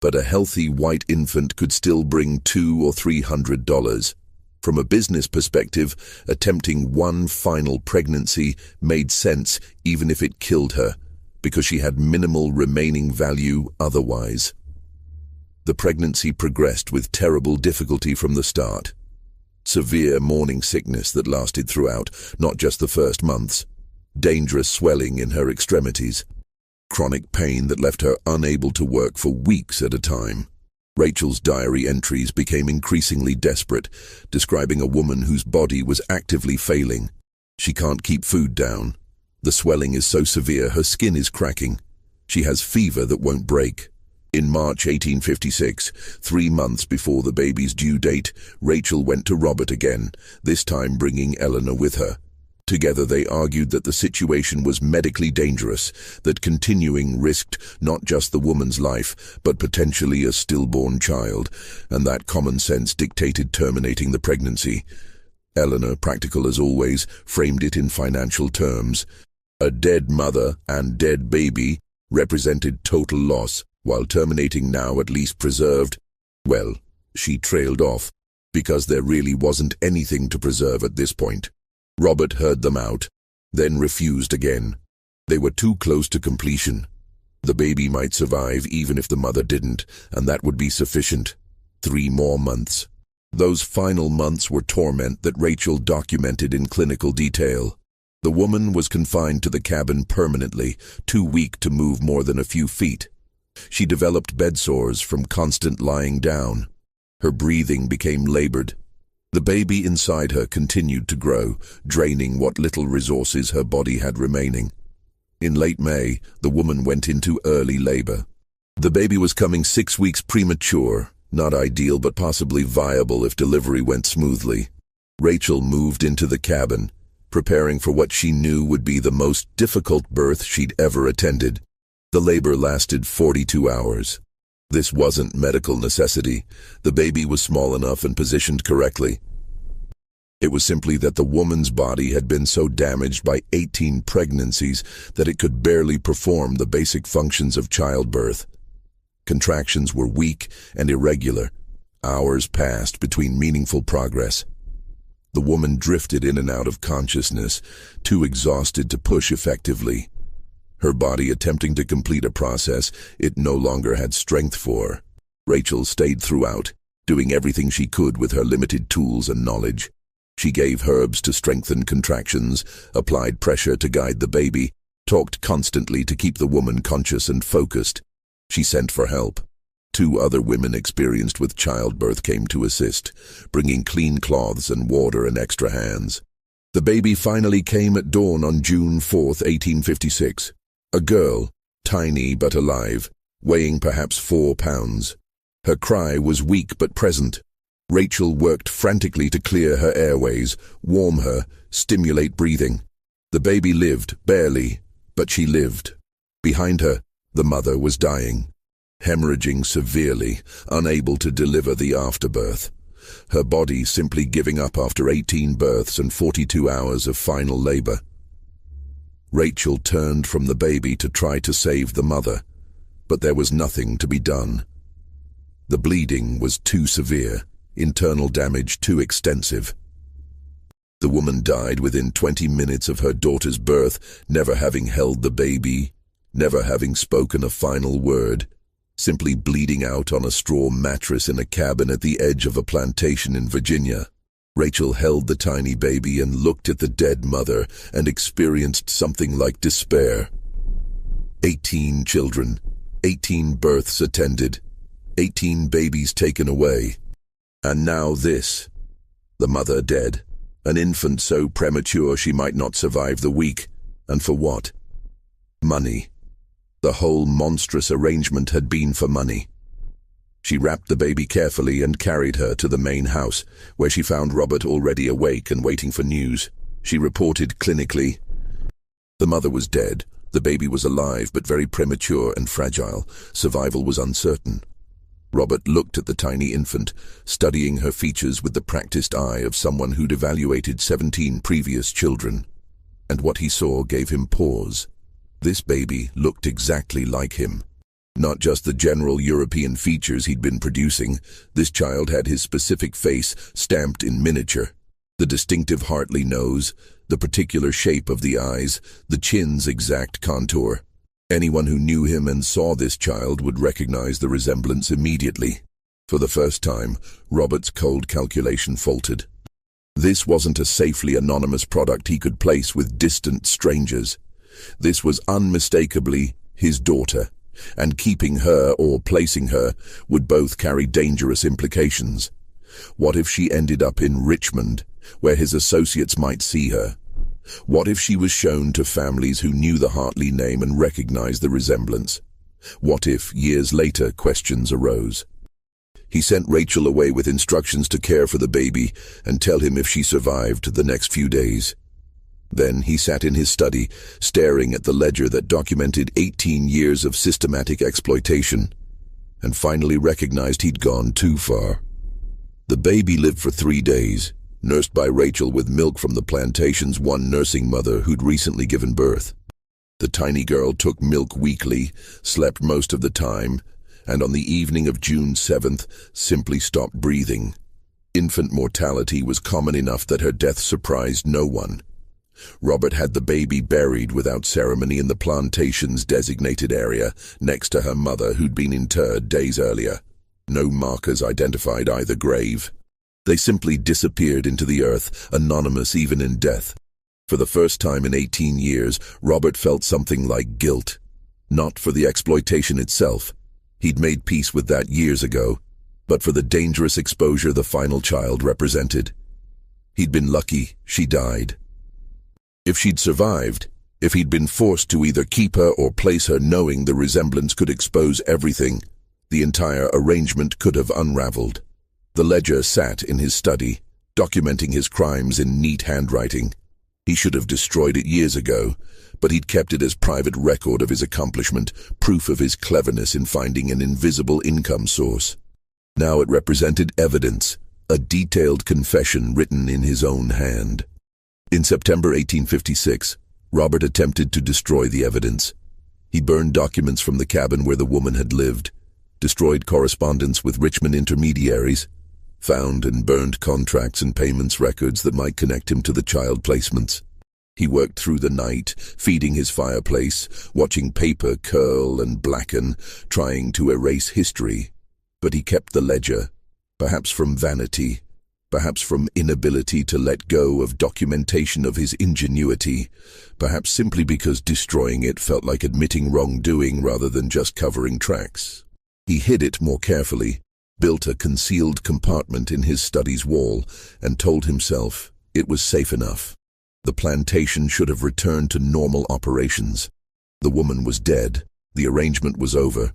A: But a healthy white infant could still bring $200 or $300. From a business perspective, attempting one final pregnancy made sense even if it killed her, because she had minimal remaining value otherwise. The pregnancy progressed with terrible difficulty from the start. Severe morning sickness that lasted throughout, not just the first months. Dangerous swelling in her extremities. Chronic pain that left her unable to work for weeks at a time. Rachel's diary entries became increasingly desperate, describing a woman whose body was actively failing. She can't keep food down. The swelling is so severe her skin is cracking. She has fever that won't break. In March 1856, 3 months before the baby's due date, Rachel went to Robert again, this time bringing Eleanor with her. Together they argued that the situation was medically dangerous, that continuing risked not just the woman's life, but potentially a stillborn child, and that common sense dictated terminating the pregnancy. Eleanor, practical as always, framed it in financial terms. A dead mother and dead baby represented total loss, while terminating now at least preserved. Well, she trailed off, because there really wasn't anything to preserve at this point. Robert heard them out, then refused again. They were too close to completion. The baby might survive even if the mother didn't, and that would be sufficient. 3 more months. Those final months were torment that Rachel documented in clinical detail. The woman was confined to the cabin permanently, too weak to move more than a few feet. She developed bed sores from constant lying down. Her breathing became labored. The baby inside her continued to grow, draining what little resources her body had remaining. In late May, the woman went into early labor. The baby was coming 6 weeks premature, not ideal but possibly viable if delivery went smoothly. Rachel moved into the cabin, preparing for what she knew would be the most difficult birth she'd ever attended. The labor lasted 42 hours. This wasn't medical necessity. The baby was small enough and positioned correctly. It was simply that the woman's body had been so damaged by 18 pregnancies that it could barely perform the basic functions of childbirth. Contractions were weak and irregular. Hours passed between meaningful progress. The woman drifted in and out of consciousness, too exhausted to push effectively. Her body attempting to complete a process it no longer had strength for. Rachel stayed throughout, doing everything she could with her limited tools and knowledge. She gave herbs to strengthen contractions, applied pressure to guide the baby, talked constantly to keep the woman conscious and focused. She sent for help. 2 other women experienced with childbirth came to assist, bringing clean cloths and water and extra hands. The baby finally came at dawn on June 4, 1856. A girl, tiny but alive, weighing perhaps 4 pounds. Her cry was weak but present. Rachel worked frantically to clear her airways, warm her, stimulate breathing. The baby lived, barely, but she lived. Behind her, the mother was dying, hemorrhaging severely, unable to deliver the afterbirth. Her body simply giving up after 18 births and 42 hours of final labor. Rachel turned from the baby to try to save the mother, but there was nothing to be done. The bleeding was too severe, internal damage too extensive. The woman died within 20 minutes of her daughter's birth, never having held the baby, never having spoken a final word. simply bleeding out on a straw mattress in a cabin at the edge of a plantation in Virginia. Rachel held the tiny baby and looked at the dead mother and experienced something like despair. 18 children, 18 births attended, 18 babies taken away. And now this. The mother dead, an infant so premature she might not survive the week. And for what? Money. The whole monstrous arrangement had been for money. She wrapped the baby carefully and carried her to the main house, where she found Robert already awake and waiting for news. She reported clinically. The mother was dead. The baby was alive but very premature and fragile. Survival was uncertain. Robert looked at the tiny infant, studying her features with the practiced eye of someone who'd evaluated 17 previous children. And what he saw gave him pause. This baby looked exactly like him. Not just the general European features he'd been producing, this child had his specific face stamped in miniature. The distinctive Hartley nose, the particular shape of the eyes, the chin's exact contour. Anyone who knew him and saw this child would recognize the resemblance immediately. For the first time, Robert's cold calculation faltered. This wasn't a safely anonymous product he could place with distant strangers. This was unmistakably his daughter, and keeping her or placing her would both carry dangerous implications. What if she ended up in Richmond, where his associates might see her? What if she was shown to families who knew the Hartley name and recognized the resemblance? What if, years later, questions arose? He sent Rachel away with instructions to care for the baby and tell him if she survived the next few days. Then he sat in his study, staring at the ledger that documented 18 years of systematic exploitation, and finally recognized he'd gone too far. The baby lived for 3 days, nursed by Rachel with milk from the plantation's one nursing mother who'd recently given birth. The tiny girl took milk weekly, slept most of the time, and on the evening of June 7th, simply stopped breathing. Infant mortality was common enough that her death surprised no one. Robert had the baby buried without ceremony in the plantation's designated area, next to her mother who'd been interred days earlier. No markers identified either grave. They simply disappeared into the earth, anonymous even in death. For the first time in 18 years, Robert felt something like guilt. Not for the exploitation itself. He'd made peace with that years ago, but for the dangerous exposure the final child represented. He'd been lucky she died. If she'd survived, if he'd been forced to either keep her or place her knowing the resemblance could expose everything, the entire arrangement could have unraveled. The ledger sat in his study, documenting his crimes in neat handwriting. He should have destroyed it years ago, but he'd kept it as private record of his accomplishment, proof of his cleverness in finding an invisible income source. Now it represented evidence, a detailed confession written in his own hand. In September 1856, Robert attempted to destroy the evidence. He burned documents from the cabin where the woman had lived, destroyed correspondence with Richmond intermediaries, found and burned contracts and payments records that might connect him to the child placements. He worked through the night, feeding his fireplace, watching paper curl and blacken, trying to erase history. But he kept the ledger, perhaps from vanity, perhaps from inability to let go of documentation of his ingenuity, perhaps simply because destroying it felt like admitting wrongdoing rather than just covering tracks. He hid it more carefully, built a concealed compartment in his study's wall, and told himself it was safe enough. The plantation should have returned to normal operations. The woman was dead. The arrangement was over.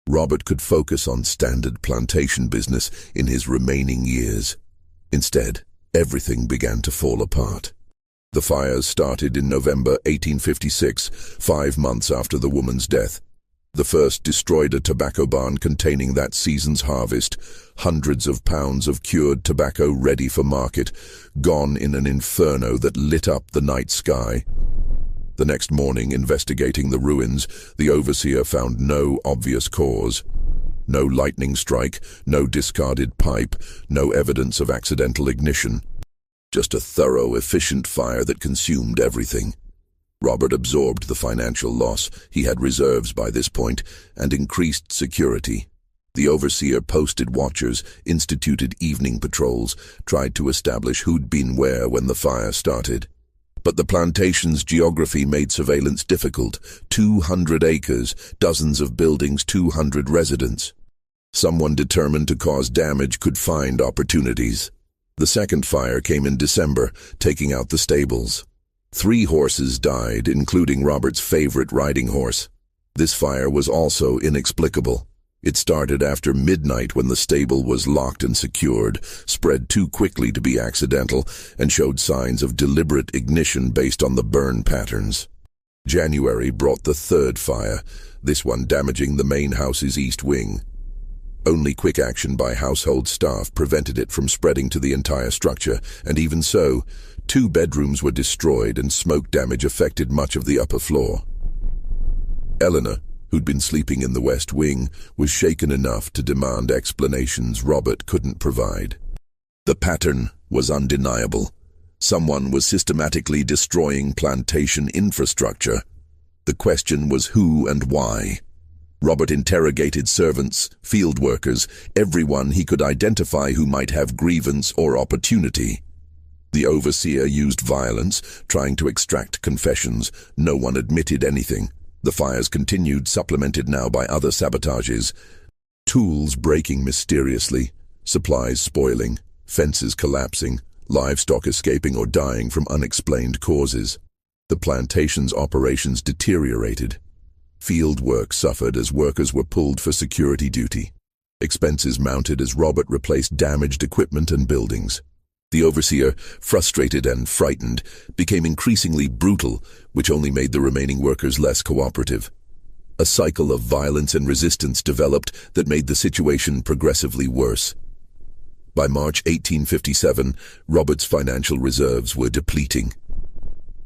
A: Robert could focus on standard plantation business in his remaining years. Instead, everything began to fall apart. The fires started in November 1856, 5 months after the woman's death. The first destroyed a tobacco barn containing that season's harvest, hundreds of pounds of cured tobacco ready for market, gone in an inferno that lit up the night sky. The next morning, investigating the ruins, the overseer found no obvious cause. No lightning strike, no discarded pipe, no evidence of accidental ignition. Just a thorough, efficient fire that consumed everything. Robert absorbed the financial loss. He had reserves by this point and increased security. The overseer posted watchers, instituted evening patrols, tried to establish who'd been where when the fire started. But the plantation's geography made surveillance difficult. 200 acres, dozens of buildings, 200 residents. Someone determined to cause damage could find opportunities. The second fire came in December, taking out the stables. 3 horses died, including Robert's favorite riding horse. This fire was also inexplicable. It started after midnight when the stable was locked and secured, spread too quickly to be accidental, and showed signs of deliberate ignition based on the burn patterns. January brought the third fire, this one damaging the main house's east wing. Only quick action by household staff prevented it from spreading to the entire structure, and even so, 2 bedrooms were destroyed and smoke damage affected much of the upper floor. Eleanor, who'd been sleeping in the west wing, was shaken enough to demand explanations Robert couldn't provide. The pattern was undeniable. Someone was systematically destroying plantation infrastructure. The question was who and why. Robert interrogated servants, field workers, everyone he could identify who might have grievance or opportunity. The overseer used violence, trying to extract confessions. No one admitted anything. The fires continued, supplemented now by other sabotages. Tools breaking mysteriously, supplies spoiling, fences collapsing, livestock escaping or dying from unexplained causes. The plantation's operations deteriorated. Field work suffered as workers were pulled for security duty. Expenses mounted as Robert replaced damaged equipment and buildings. The overseer, frustrated and frightened, became increasingly brutal, which only made the remaining workers less cooperative. A cycle of violence and resistance developed that made the situation progressively worse. By March 1857, Robert's financial reserves were depleting.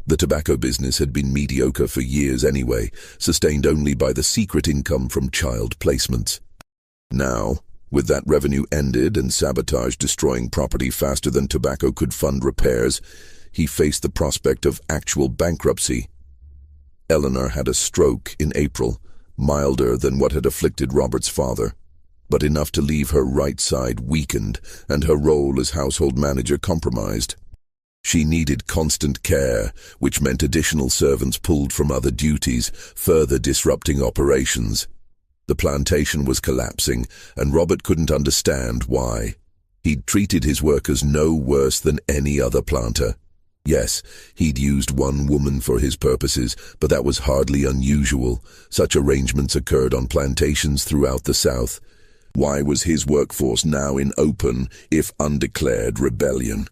A: The tobacco business had been mediocre for years anyway, sustained only by the secret income from child placements. Now, with that revenue ended and sabotage destroying property faster than tobacco could fund repairs, he faced the prospect of actual bankruptcy. Eleanor had a stroke in April, milder than what had afflicted Robert's father, but enough to leave her right side weakened and her role as household manager compromised. She needed constant care, which meant additional servants pulled from other duties, further disrupting operations. The plantation was collapsing, and Robert couldn't understand why. He'd treated his workers no worse than any other planter. Yes, he'd used one woman for his purposes, but that was hardly unusual. Such arrangements occurred on plantations throughout the South. Why was his workforce now in open, if undeclared, rebellion?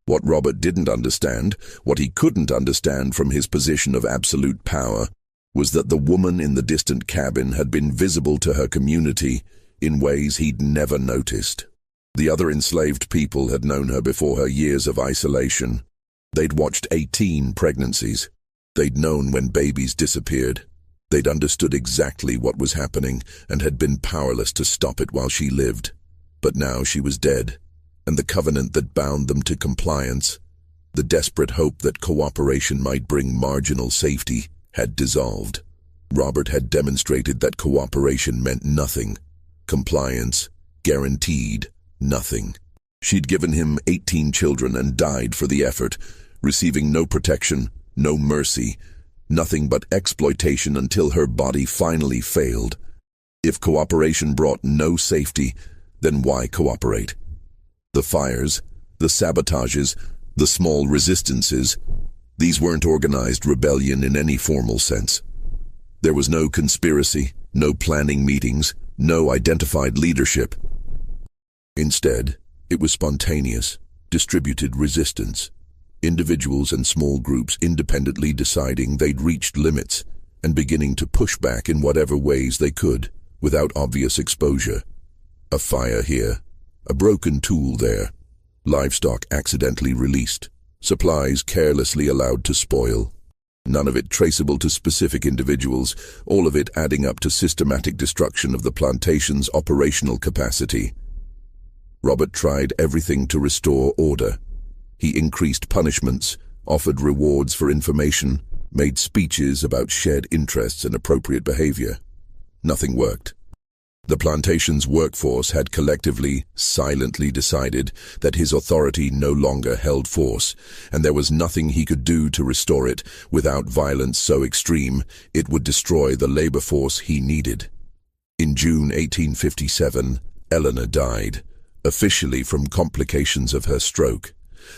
A: What Robert didn't understand, what he couldn't understand from his position of absolute power, was that the woman in the distant cabin had been visible to her community in ways he'd never noticed. The other enslaved people had known her before her years of isolation. They'd watched 18 pregnancies. They'd known when babies disappeared. They'd understood exactly what was happening and had been powerless to stop it while she lived. But now she was dead, and the covenant that bound them to compliance, the desperate hope that cooperation might bring marginal safety, had dissolved. Robert had demonstrated that cooperation meant nothing. Compliance guaranteed nothing. She'd given him 18 children and died for the effort, receiving no protection, no mercy, nothing but exploitation until her body finally failed. If cooperation brought no safety, then why cooperate? The fires, the sabotages, the small resistances, these weren't organized rebellion in any formal sense. There was no conspiracy, no planning meetings, no identified leadership. Instead, it was spontaneous, distributed resistance. Individuals and small groups independently deciding they'd reached limits and beginning to push back in whatever ways they could, without obvious exposure. A fire here, a broken tool there, livestock accidentally released, supplies carelessly allowed to spoil. None of it traceable to specific individuals, all of it adding up to systematic destruction of the plantation's operational capacity. Robert tried everything to restore order. He increased punishments, offered rewards for information, made speeches about shared interests and appropriate behavior. Nothing worked. The plantation's workforce had collectively, silently decided that his authority no longer held force, and there was nothing he could do to restore it without violence so extreme it would destroy the labor force he needed. In June 1857, Eleanor died, officially from complications of her stroke,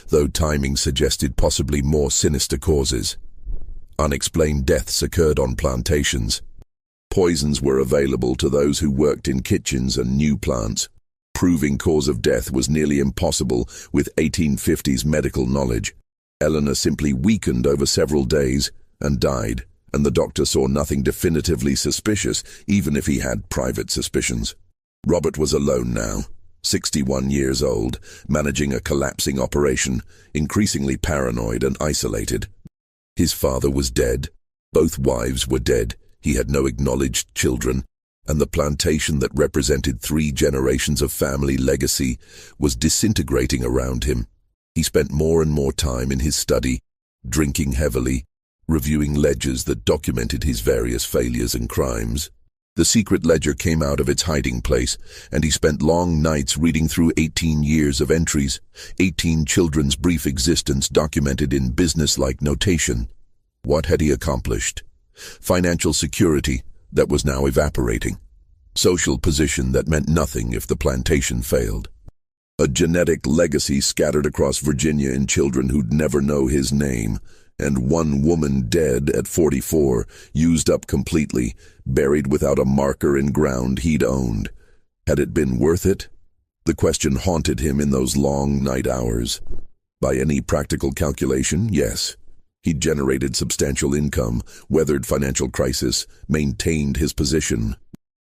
A: though timing suggested possibly more sinister causes. Unexplained deaths occurred on plantations. Poisons were available to those who worked in kitchens and new plants. Proving cause of death was nearly impossible with 1850s medical knowledge. Eleanor simply weakened over several days and died, and the doctor saw nothing definitively suspicious, even if he had private suspicions. Robert was alone now, 61 years old, managing a collapsing operation, increasingly paranoid and isolated. His father was dead. Both wives were dead. He had no acknowledged children, and the plantation that represented 3 generations of family legacy was disintegrating around him. He spent more and more time in his study, drinking heavily, reviewing ledgers that documented his various failures and crimes. The secret ledger came out of its hiding place, and he spent long nights reading through 18 years of entries, 18 children's brief existence documented in business-like notation. What had he accomplished? Financial security that was now evaporating. Social position that meant nothing if the plantation failed. A genetic legacy scattered across Virginia in children who'd never know his name. And one woman dead at 44, used up completely, buried without a marker in ground he'd owned. Had it been worth it? The question haunted him in those long night hours. By any practical calculation, yes. He'd generated substantial income, weathered financial crisis, maintained his position.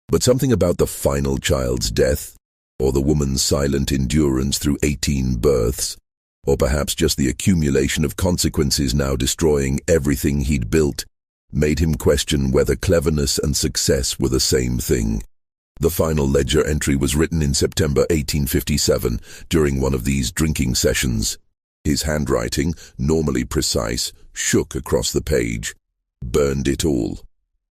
A: But something about the final child's death, or the woman's silent endurance through 18 births, or perhaps just the accumulation of consequences now destroying everything he'd built, made him question whether cleverness and success were the same thing. The final ledger entry was written in September 1857 during one of these drinking sessions. His handwriting, normally precise, shook across the page. Burned it all.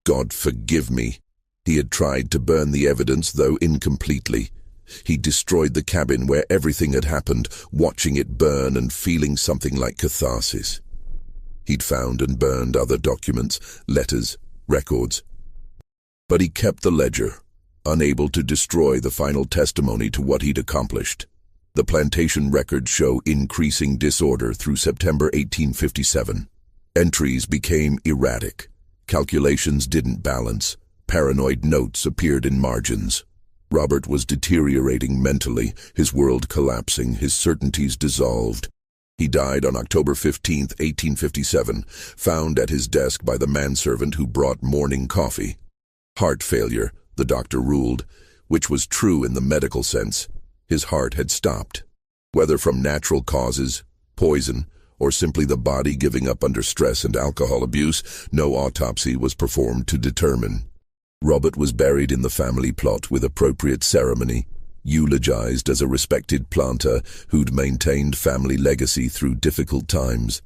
A: God forgive me. He had tried to burn the evidence, though incompletely. He destroyed the cabin where everything had happened, watching it burn and feeling something like catharsis. He'd found and burned other documents, letters, records. But he kept the ledger, unable to destroy the final testimony to what he'd accomplished. The plantation records show increasing disorder through September 1857. Entries became erratic. Calculations didn't balance. Paranoid notes appeared in margins. Robert was deteriorating mentally, his world collapsing, his certainties dissolved. He died on October 15, 1857, found at his desk by the manservant who brought morning coffee. Heart failure, the doctor ruled, which was true in the medical sense. His heart had stopped. Whether from natural causes, poison, or simply the body giving up under stress and alcohol abuse, no autopsy was performed to determine. Robert was buried in the family plot with appropriate ceremony, eulogized as a respected planter who'd maintained family legacy through difficult times.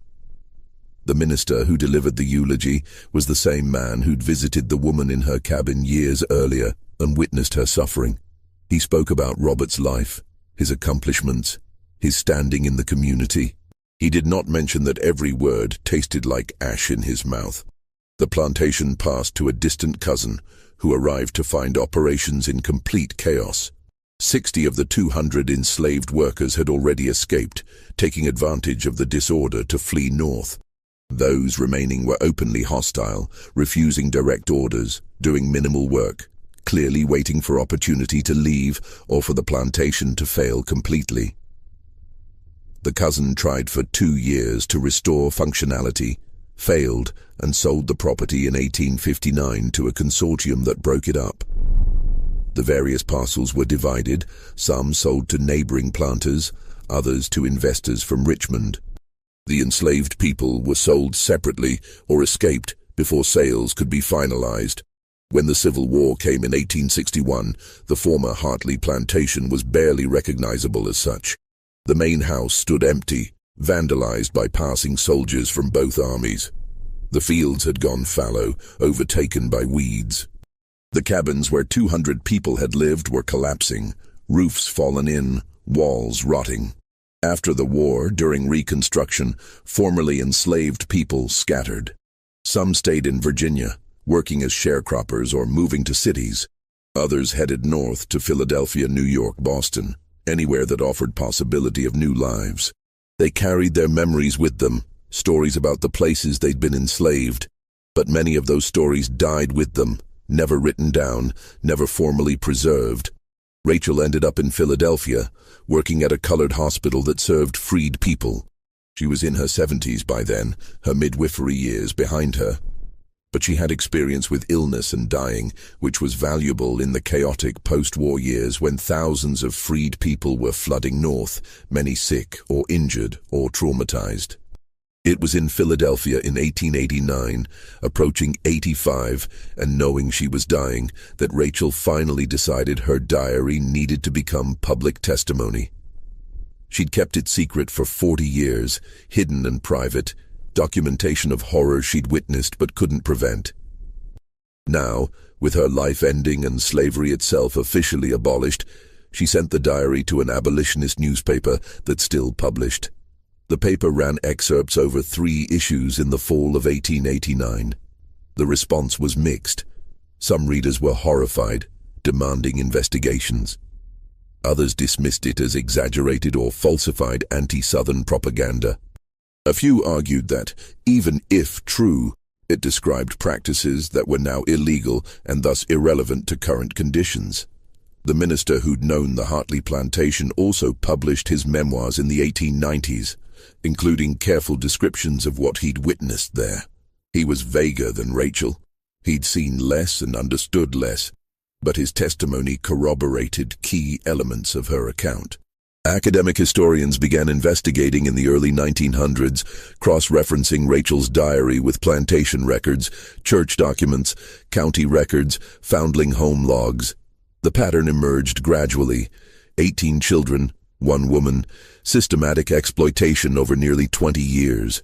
A: The minister who delivered the eulogy was the same man who'd visited the woman in her cabin years earlier and witnessed her suffering. He spoke about Robert's life, his accomplishments, his standing in the community. He did not mention that every word tasted like ash in his mouth. The plantation passed to a distant cousin, who arrived to find operations in complete chaos. 60 of the 200 enslaved workers had already escaped, taking advantage of the disorder to flee north. Those remaining were openly hostile, refusing direct orders, doing minimal work, clearly waiting for opportunity to leave or for the plantation to fail completely. The cousin tried for 2 years to restore functionality, failed, and sold the property in 1859 to a consortium that broke it up. The various parcels were divided, some sold to neighboring planters, others to investors from Richmond. The enslaved people were sold separately or escaped before sales could be finalized. When the Civil War came in 1861, the former Hartley plantation was barely recognizable as such. The main house stood empty, vandalized by passing soldiers from both armies. The fields had gone fallow, overtaken by weeds. The cabins where 200 people had lived were collapsing, roofs fallen in, walls rotting. After the war, during Reconstruction, formerly enslaved people scattered. Some stayed in Virginia, working as sharecroppers or moving to cities. Others headed north to Philadelphia, New York, Boston, anywhere that offered possibility of new lives. They carried their memories with them, stories about the places they'd been enslaved. But many of those stories died with them, never written down, never formally preserved. Rachel ended up in Philadelphia, working at a colored hospital that served freed people. She was in her 70s by then, her midwifery years behind her. But she had experience with illness and dying, which was valuable in the chaotic post-war years when thousands of freed people were flooding north, many sick or injured or traumatized. It was in Philadelphia in 1889, approaching 85 and knowing she was dying, that Rachel finally decided her diary needed to become public testimony. She'd kept it secret for 40 years, hidden and private, documentation of horror she'd witnessed but couldn't prevent. Now, with her life ending and slavery itself officially abolished, she sent the diary to an abolitionist newspaper that still published. The paper ran excerpts over 3 issues in the fall of 1889. The response was mixed. Some readers were horrified, demanding investigations. Others dismissed it as exaggerated or falsified anti-Southern propaganda. A few argued that, even if true, it described practices that were now illegal and thus irrelevant to current conditions. The minister who'd known the Hartley Plantation also published his memoirs in the 1890s, including careful descriptions of what he'd witnessed there. He was vaguer than Rachel. He'd seen less and understood less, but his testimony corroborated key elements of her account. Academic historians began investigating in the early 1900s, cross-referencing Rachel's diary with plantation records, church documents, county records, foundling home logs. The pattern emerged gradually: 18 children, 1 woman, systematic exploitation over nearly 20 years.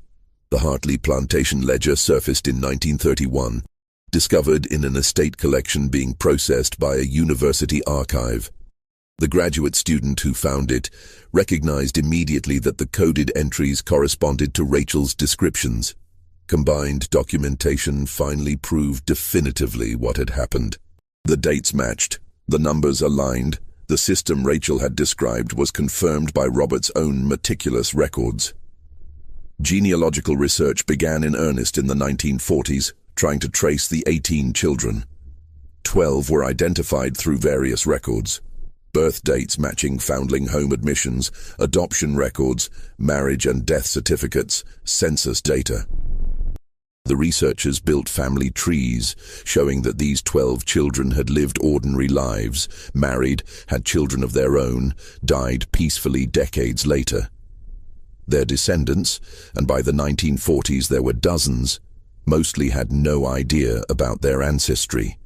A: The Hartley Plantation ledger surfaced in 1931, discovered in an estate collection being processed by a university archive. The graduate student who found it recognized immediately that the coded entries corresponded to Rachel's descriptions. Combined documentation finally proved definitively what had happened. The dates matched, the numbers aligned, the system Rachel had described was confirmed by Robert's own meticulous records. Genealogical research began in earnest in the 1940s, trying to trace the 18 children. 12 were identified through various records. Birth dates matching foundling home admissions, adoption records, marriage and death certificates, census data. The researchers built family trees, showing that these 12 children had lived ordinary lives, married, had children of their own, died peacefully decades later. Their descendants, and by the 1940s there were dozens, mostly had no idea about their ancestry.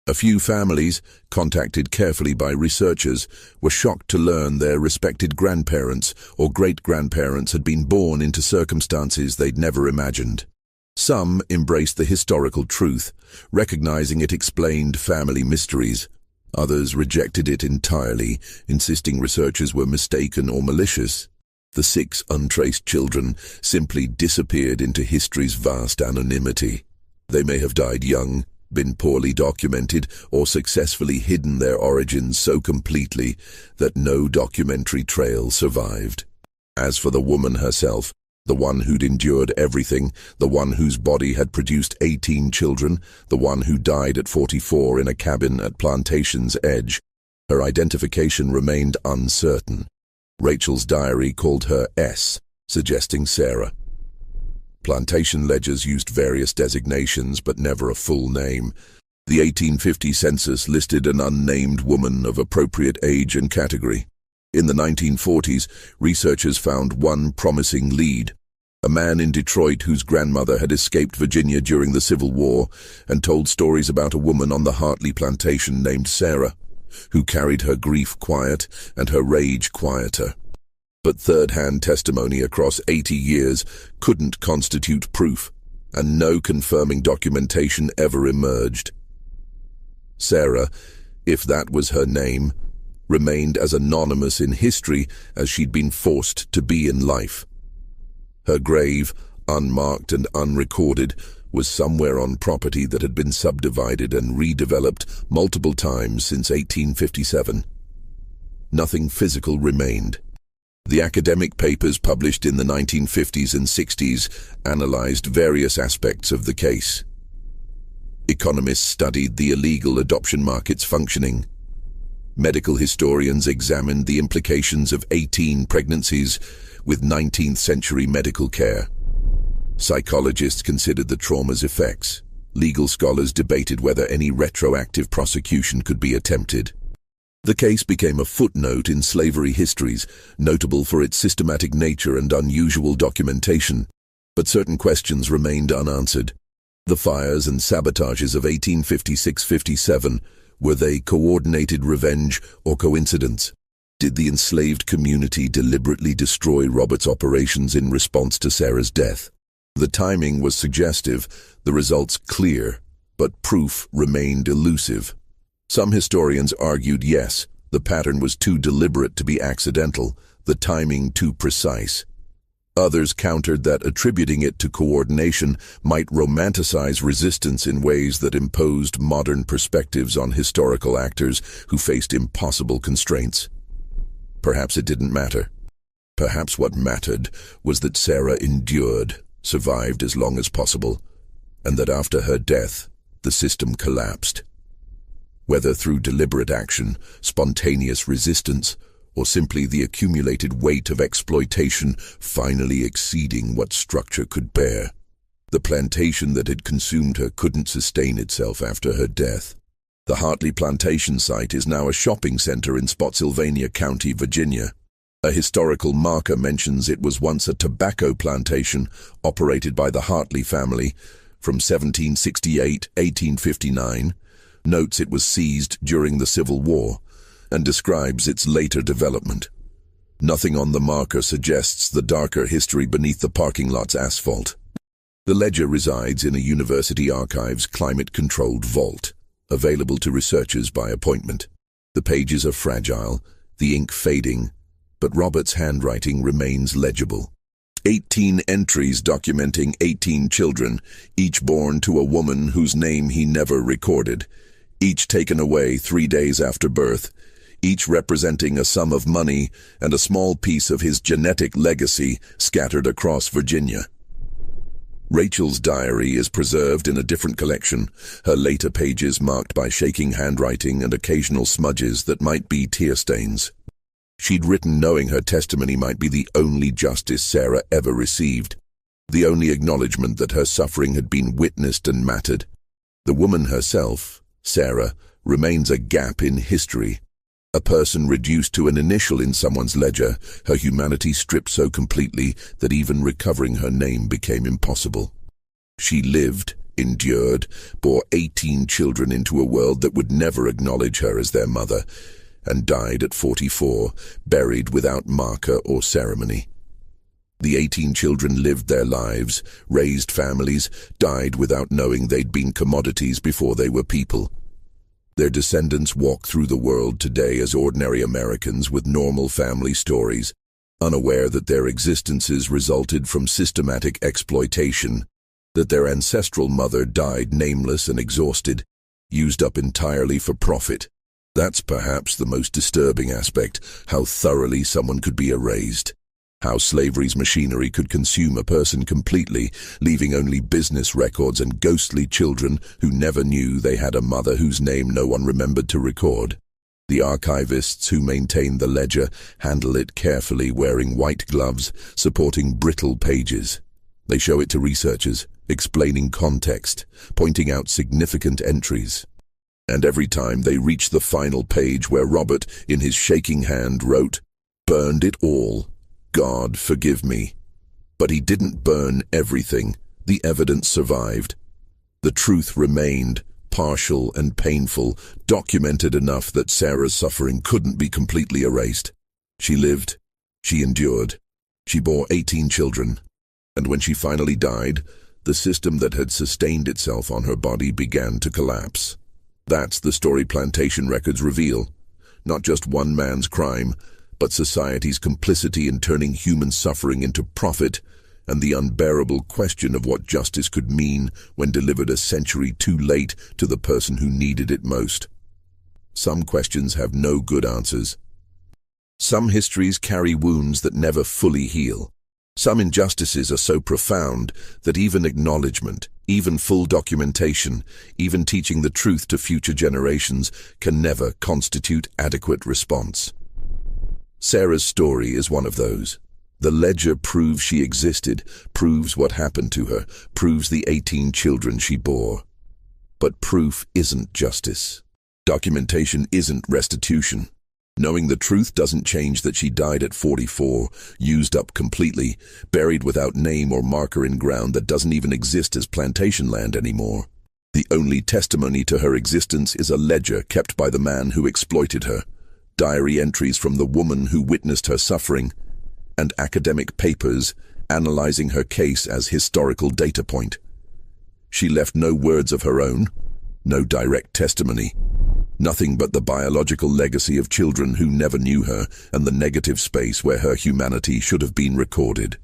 A: A few families, contacted carefully by researchers, were shocked to learn their respected grandparents or great-grandparents had been born into circumstances they'd never imagined. Some embraced the historical truth, recognizing it explained family mysteries. Others rejected it entirely, insisting researchers were mistaken or malicious. The 6 untraced children simply disappeared into history's vast anonymity. They may have died young, been poorly documented, or successfully hidden their origins so completely that no documentary trail survived. As for the woman herself, the one who'd endured everything, the one whose body had produced 18 children, the one who died at 44 in a cabin at Plantation's edge, her identification remained uncertain. Rachel's diary called her S, suggesting Sarah. Plantation ledgers used various designations but never a full name. The 1850 census listed an unnamed woman of appropriate age and category. In the 1940s, researchers found one promising lead: a man in Detroit whose grandmother had escaped Virginia during the Civil War and told stories about a woman on the Hartley Plantation named Sarah, who carried her grief quiet and her rage quieter. But third-hand testimony across 80 years couldn't constitute proof. and no confirming documentation ever emerged. Sarah, if that was her name, remained as anonymous in history as she'd been forced to be in life. Her grave, unmarked and unrecorded, was somewhere on property that had been subdivided and redeveloped multiple times since 1857. Nothing physical remained. The academic papers published in the 1950s and 60s analyzed various aspects of the case. Economists studied the illegal adoption market's functioning. Medical historians examined the implications of 18 pregnancies with 19th century medical care. Psychologists considered the trauma's effects. Legal scholars debated whether any retroactive prosecution could be attempted. The case became a footnote in slavery histories, notable for its systematic nature and unusual documentation. But certain questions remained unanswered. The fires and sabotages of 1856-57, were they coordinated revenge or coincidence? Did the enslaved community deliberately destroy Robert's operations in response to Sarah's death? The timing was suggestive, the results clear, but proof remained elusive. Some historians argued yes, the pattern was too deliberate to be accidental, the timing too precise. Others countered that attributing it to coordination might romanticize resistance in ways that imposed modern perspectives on historical actors who faced impossible constraints. Perhaps it didn't matter. Perhaps what mattered was that Sarah endured, survived as long as possible, and that after her death, the system collapsed. Whether through deliberate action, spontaneous resistance, or simply the accumulated weight of exploitation finally exceeding what structure could bear, the plantation that had consumed her couldn't sustain itself after her death. The Hartley Plantation site is now a shopping center in Spotsylvania County, Virginia. A historical marker mentions it was once a tobacco plantation operated by the Hartley family from 1768-1859, notes it was seized during the Civil War, and describes its later development. Nothing on the marker suggests the darker history beneath the parking lot's asphalt. The ledger resides in a university archive's climate-controlled vault, available to researchers by appointment. The pages are fragile, the ink fading, but Robert's handwriting remains legible. 18 entries documenting 18 children, each born to a woman whose name he never recorded, each taken away 3 days after birth, each representing a sum of money and a small piece of his genetic legacy scattered across Virginia. Rachel's diary is preserved in a different collection, her later pages marked by shaking handwriting and occasional smudges that might be tear stains. She'd written knowing her testimony might be the only justice Sarah ever received, the only acknowledgement that her suffering had been witnessed and mattered. The woman herself, Sarah, remains a gap in history. A person reduced to an initial in someone's ledger, her humanity stripped so completely that even recovering her name became impossible. She lived, endured, bore 18 children into a world that would never acknowledge her as their mother, and died at 44, buried without marker or ceremony. The 18 children lived their lives, raised families, died without knowing they'd been commodities before they were people. Their descendants walk through the world today as ordinary Americans with normal family stories, unaware that their existences resulted from systematic exploitation, that their ancestral mother died nameless and exhausted, used up entirely for profit. That's perhaps the most disturbing aspect, how thoroughly someone could be erased. How slavery's machinery could consume a person completely, leaving only business records and ghostly children who never knew they had a mother whose name no one remembered to record. The archivists who maintain the ledger handle it carefully, wearing white gloves, supporting brittle pages. They show it to researchers, explaining context, pointing out significant entries. And every time they reach the final page where Robert, in his shaking hand, wrote, "Burned it all. God forgive me." But he didn't burn everything. The evidence survived. The truth remained, partial and painful, documented enough that Sarah's suffering couldn't be completely erased. She lived. She endured. She bore 18 children. And when she finally died, The system that had sustained itself on her body began to collapse. That's the story Plantation records reveal. Not just one man's crime, but society's complicity in turning human suffering into profit, and the unbearable question of what justice could mean when delivered a century too late to the person who needed it most. Some questions have no good answers. Some histories carry wounds that never fully heal. Some injustices are so profound that even acknowledgement, even full documentation, even teaching the truth to future generations can never constitute adequate response. Sarah's story is one of those. The ledger proves she existed, proves what happened to her, proves the 18 children she bore. But proof isn't justice. Documentation isn't restitution. Knowing the truth doesn't change that she died at 44, used up completely, buried without name or marker in ground that doesn't even exist as plantation land anymore. The only testimony to her existence is a ledger kept by the man who exploited her, diary entries from the woman who witnessed her suffering, and academic papers analyzing her case as historical data point. She left no words of her own, no direct testimony. Nothing but the biological legacy of children who never knew her and the negative space where her humanity should have been recorded.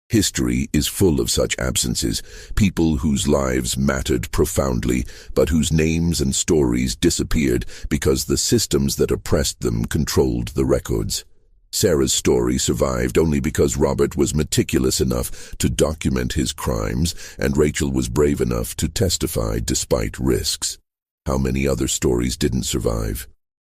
A: History is full of such absences, people whose lives mattered profoundly, but whose names and stories disappeared because the systems that oppressed them controlled the records. Sarah's story survived only because Robert was meticulous enough to document his crimes and Rachel was brave enough to testify despite risks. How many other stories didn't survive?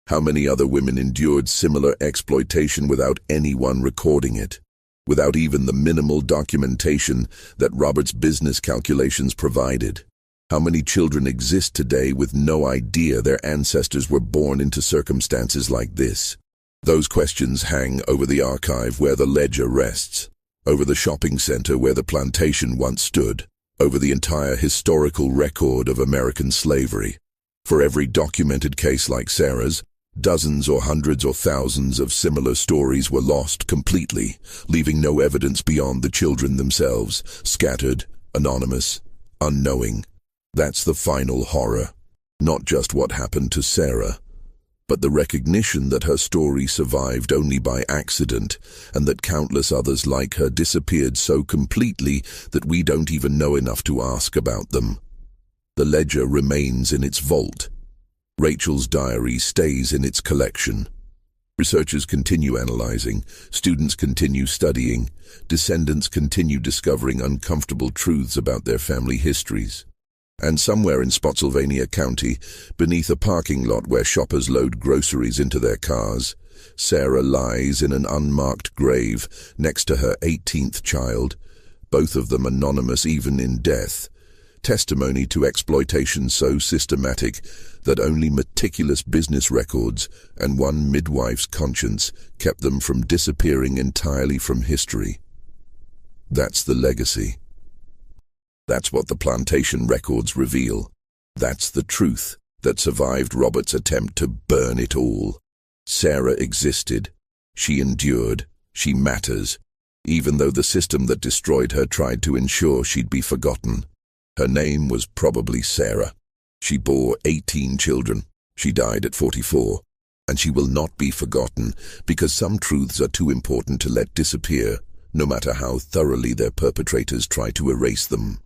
A: How many other women endured similar exploitation without anyone recording it? Without even the minimal documentation that Robert's business calculations provided? How many children exist today with no idea their ancestors were born into circumstances like this? Those questions hang over the archive where the ledger rests, over the shopping center where the plantation once stood, over the entire historical record of American slavery. For every documented case like Sarah's, dozens or hundreds or thousands of similar stories were lost completely, leaving no evidence beyond the children themselves, scattered, anonymous, unknowing. That's the final horror. Not just what happened to Sarah, but the recognition that her story survived only by accident, and that countless others like her disappeared so completely that we don't even know enough to ask about them. The ledger remains in its vault. Rachel's diary stays in its collection. Researchers continue analyzing, students continue studying, descendants continue discovering uncomfortable truths about their family histories. And somewhere in Spotsylvania County, beneath a parking lot where shoppers load groceries into their cars, Sarah lies in an unmarked grave next to her 18th child, both of them anonymous even in death. Testimony to exploitation so systematic that only meticulous business records and one midwife's conscience kept them from disappearing entirely from history. That's the legacy. That's what the plantation records reveal. That's the truth that survived Robert's attempt to burn it all. Sarah existed. She endured. She matters, even though the system that destroyed her tried to ensure she'd be forgotten. Her name was probably Sarah. She bore 18 children. She died at 44. And she will not be forgotten because some truths are too important to let disappear, no matter how thoroughly their perpetrators try to erase them.